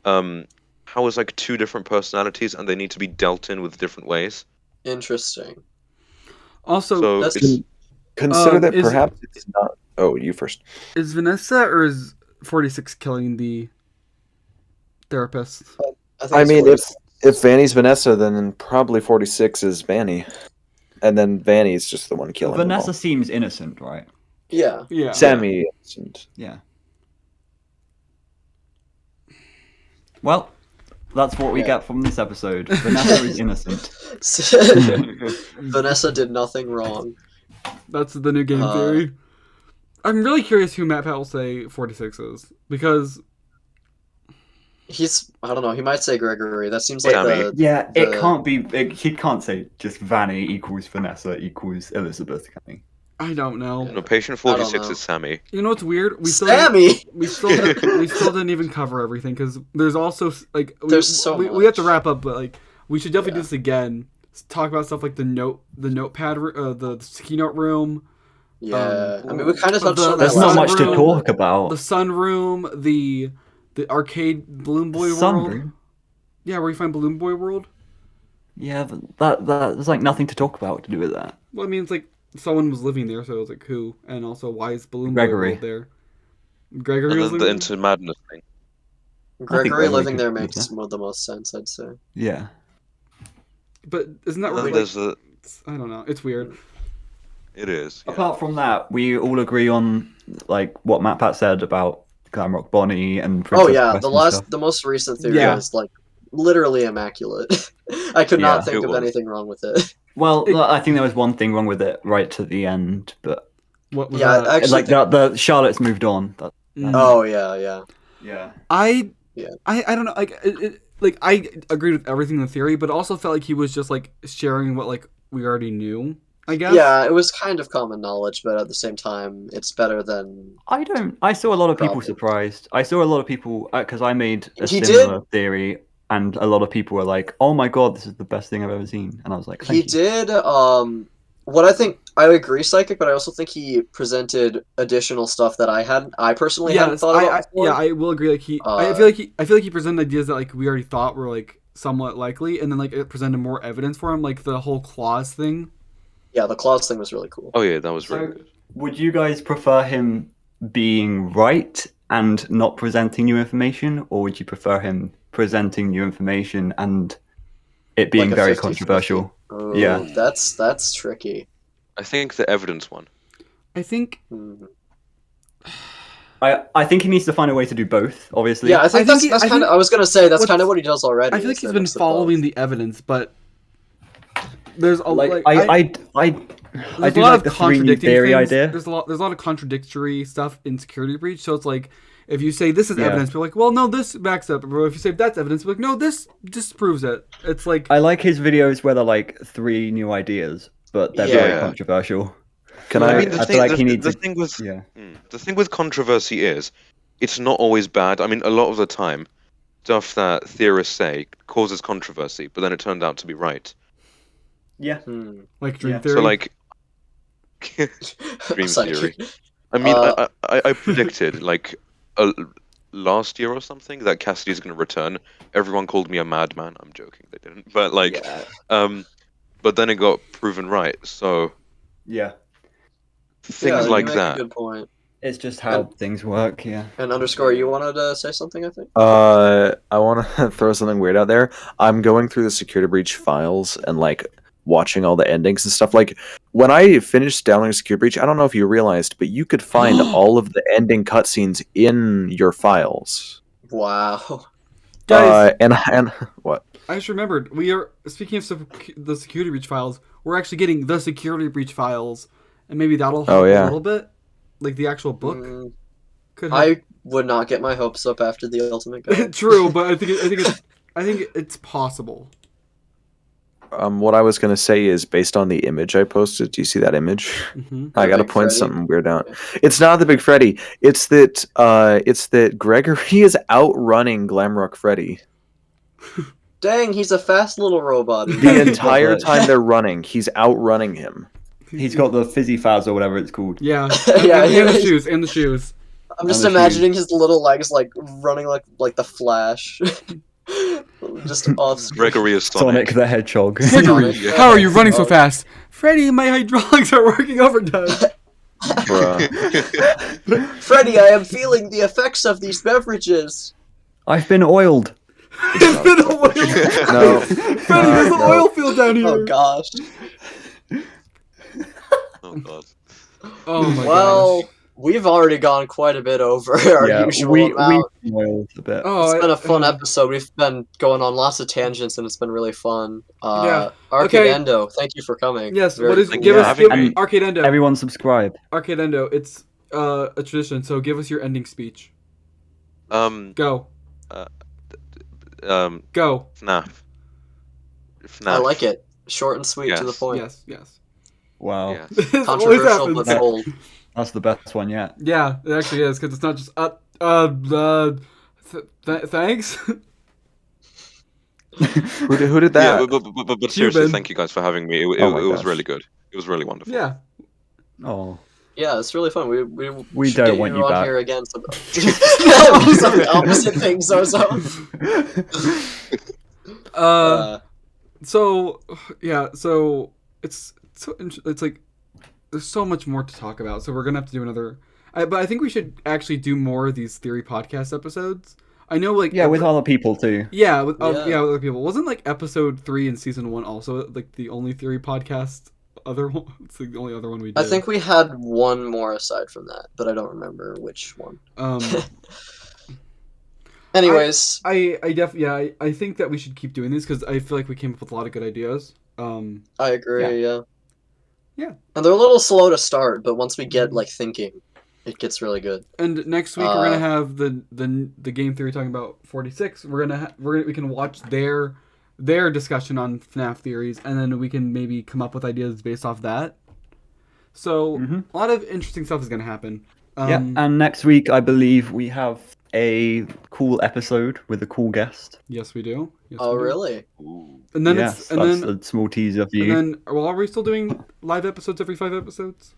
how it's like two different personalities and they need to be dealt in with different ways. Interesting. Also, So that's- it's, Consider that is- perhaps it's not. Oh, you first. is Vanessa or is 46 killing the therapist? think I it's mean, 46. if Vanny's Vanessa, then probably 46 is Vanny, and then Vanny's just the one killing them Vanessa all. seems innocent, right? Yeah. Yeah. Sammy. Innocent. Yeah. Well, that's what we Yeah. get from this episode. Vanessa is innocent. Vanessa did nothing wrong. That's the new game theory. I'm really curious who MatPat will say 46 is because I don't know, he might say Gregory. That seems like Sammy. Yeah, it the- can't be. He can't say just Vanny equals Vanessa equals Elizabeth, can he? I don't know. no, patient I don't 46 know. is Sammy. You know what's weird? Sammy! We still didn't even cover everything because there's also like There's so we have to much. wrap up, but like we should definitely Yeah. do this again. Talk about stuff like the notepad, the keynote room, Yeah. I mean, we kind of touched on that There's last not much to room, talk about. the sunroom, the arcade Balloon Boy world. Sunroom? Yeah, where you find Balloon Boy world. Yeah, but there's like nothing to talk about to do with that. Well, I mean, it's like someone was living there, so it was like who, and also why is Balloon Gregory. Boy world there? Gregory And was then the living Into Madness thing. Gregory Gregory living could there do makes that. the most sense, I'd say. Yeah. but isn't that And where then like, there's the... I don't know, it's weird. It is. Yeah. Apart from that, we all agree on like what MatPat said about Glamrock Bonnie and Oh Princess yeah, Quest the and stuff. the most recent theory Yeah. is like literally immaculate. I could Yeah. not think It of was. anything wrong with it. Well, I think there was one thing wrong with it right to the end, but What was Yeah, that? actually, like the Charlotte's moved on. oh yeah, yeah. Yeah. I Yeah. I don't know, like I agreed with everything in the theory, but also felt like he was just like sharing what like we already knew, I guess. Yeah, it was kind of common knowledge, but at the same time, it's better than. I saw a lot of people Problem. surprised. I saw a lot of people because I made a He similar theory, and a lot of people were like, "Oh my god, this is the best thing I've ever seen," and I was like, He Thank you. did. What I think I agree, Psychic, but I also think he presented additional stuff that I personally hadn't Yes, thought about before. yeah, I will agree. Like I feel like he presented ideas that like we already thought were like somewhat likely, and then like it presented more evidence for him, like the whole clause thing. Yeah, the claws thing was really cool. Oh yeah, that was So, really good. would you guys prefer him being right and not presenting new information, or would you prefer him presenting new information and it being Like a very 50-50. controversial? Oh, Yeah. that's tricky. I think the evidence one. I think Mhm. I think he needs to find a way to do both. Obviously. Yeah, I think think that's I kind of. think I was gonna say that's what's- kind of what he does already. I feel like is he's a been mix of following both. the evidence, but there's a like like I There's do a lot like of the three new contradicting theory things. idea. There's a lot of contradictory stuff in security breach. So it's like if you say this is Yeah. evidence, we're like, well, no, this backs up. Or if you say that's evidence, we're like, no, this disproves it. It's like I like his videos where they're like 3 new ideas, but they're very Yeah. controversial. Can Yeah. I? I mean, I feel like he needs the to- thing with Yeah. the thing with controversy is, it's not always bad. I mean, a lot of the time, stuff that theorists say causes controversy, but then it turned out to be right. Yeah. like dream Yeah. theory. So like, dream Sorry. theory. I mean, Uh, I predicted like last year or something that Cassidy's going to return. Everyone called me a madman. I'm joking, they didn't. But like, Yeah. but then it got proven right. So Yeah. things you like make that. A good point. It's just how things work, yeah. And underscore, you wanted to say something, I think? I want to throw something weird out there. I'm going through the security breach files and like watching all the endings and stuff. Like when I finished downloading security breach, I don't know if you realized, but you could find all of the ending cutscenes in your files. Wow. Guys, And what? I just remembered we are speaking of the security breach files. We're actually getting the security breach files, and maybe that'll help yeah. a little bit, like the actual book. Mm, Could help. I would not get my hopes up after the ultimate guide. True, but I think it's possible. What I was gonna say is based on the image I posted. Do you see that image? Mm-hmm. I gotta Big point Freddy? something weird out. It's not the Big Freddy. It's that Gregory is outrunning Glamrock Freddy. Dang, he's a fast little robot. The entire But- time they're running, he's outrunning him. He's got the fizzy faz or whatever it's called. Yeah, Yeah, and yeah. the shoes, and the shoes. I'm just Another imagining his little legs like running like the Flash. Just off screen. Gregory is Sonic. Sonic the Hedgehog. Gregory, Yeah. how are you running so Oh. fast? Freddy, my hydraulics are working overtime. Bruh. Freddy, I am feeling the effects of these beverages. I've been oiled. It's been a while. No. Freddy, there's an No. oil field down here. Oh gosh. Oh god. Oh my Well, gosh. we've already gone quite a bit over our Yeah, usual we amount. oiled a bit. Oh, It's been a fun uh, episode. We've been going on lots of tangents, and it's been really fun. Yeah. Okay. Arcadendo, thank you for coming. Yes, Very what is cool. give Yeah, us having give me. Arcadendo. Everyone subscribe. Arcadendo, it's a tradition, so give us your ending speech. Um, Go. um, Go. FNaF. FNaF. I like it. Short and sweet to the Yes. point. Yes. Wow. Yes. This always Controversial happens. but bold. That's the best one yet. Yeah, it actually is, because it's not just, thanks? Who did that? Yeah, but seriously, Cuban. thank you guys for having me. It Oh my was gosh. really good. It was really wonderful. Yeah. Oh. Yeah, it's really fun. We We should don't get want you on back. here again. So the opposite thing, Ozone. So, yeah, so it's like there's so much more to talk about. So we're gonna have to do another. But I think we should actually do more of these theory podcast episodes. I know, like Yeah, with other people too. yeah, with Yeah. with other people. Wasn't like episode 3 in season 1 also like the only theory podcast? Other one, it's like the only other one we did. I think we had one more aside from that, but I don't remember which one. Anyways, I definitely I think that we should keep doing this because I feel like we came up with a lot of good ideas. I agree. Yeah. And they're a little slow to start, but once we get like thinking, it gets really good. And next week we're gonna have the game theory talking about 46. We can watch their discussion on FNaF theories, and then we can maybe come up with ideas based off that. So a lot of interesting stuff is gonna happen. Yeah, and next week I believe we have a cool episode with a cool guest. Yes, we do. Yes, Oh, we do. really? Ooh. And then Yes, it's and that's then a small teaser for and you. then well, are we still doing live episodes every 5 episodes?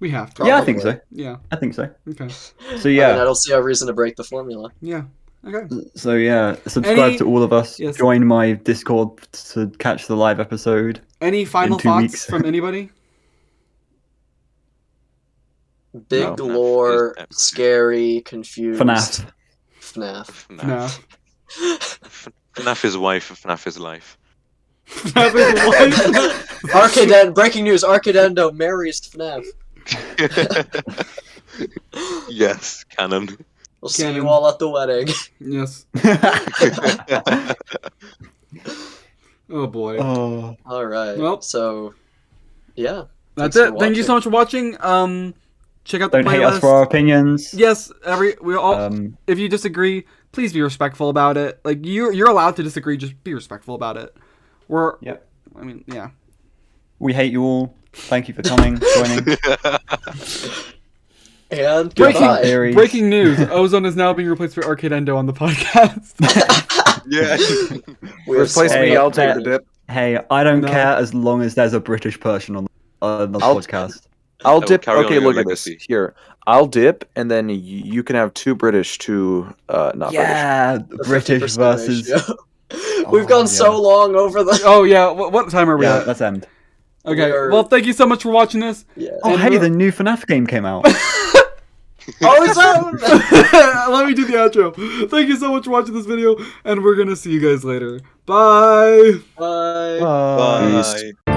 We have to. Yeah, I think so. Probably. Yeah. I think so. Okay. So I yeah, mean, I don't see a reason to break the formula. Yeah. Okay. so yeah, subscribe Any- to all of us. Yes. Join my Discord to catch the live episode. Any final 2 thoughts weeks. from anybody? Big No. lore, FNaF is scary, confused. FNaF. FNaF. FNaF. FNaF. FNaF is wife. FNaF is life. FNaF is life. Arcadendo. Breaking news: Arcadendo marries FNaF. Yes, canon. We'll see Canon. you all at the wedding. Yes. Oh boy. Oh, All right. Well. So, yeah. That's Thanks it. for Thank you so much for watching. Check out the Don't playlist. hate us for our opinions. Yes, we all. Um, If you disagree, please be respectful about it. Like you're allowed to disagree, just be respectful about it. Yep. I mean, yeah. We hate you all. Thank you for coming, joining. And Breaking, goodbye. Theories. breaking news: Ozone is now being replaced by Arcadendo on the podcast. Yeah. Replace Hey, me, I'll take hey. the dip. Hey, I don't No. care as long as there's a British person on the I'll- podcast. I'll will dip. carry on Okay, your look legacy. at this. Here, I'll dip, and then you can have 2 British, 2 not Yeah, The British 50% versus. ratio. We've Oh, gone yeah. so long over the. Oh yeah, what time are we Yeah, at? let's end. Okay, We are- well, thank you so much for watching this. Yeah. Oh, And hey, we're- the new FNaF game came out. Ozone. Let me do the outro. Thank you so much for watching this video, and we're gonna see you guys later. Bye. Bye. Bye.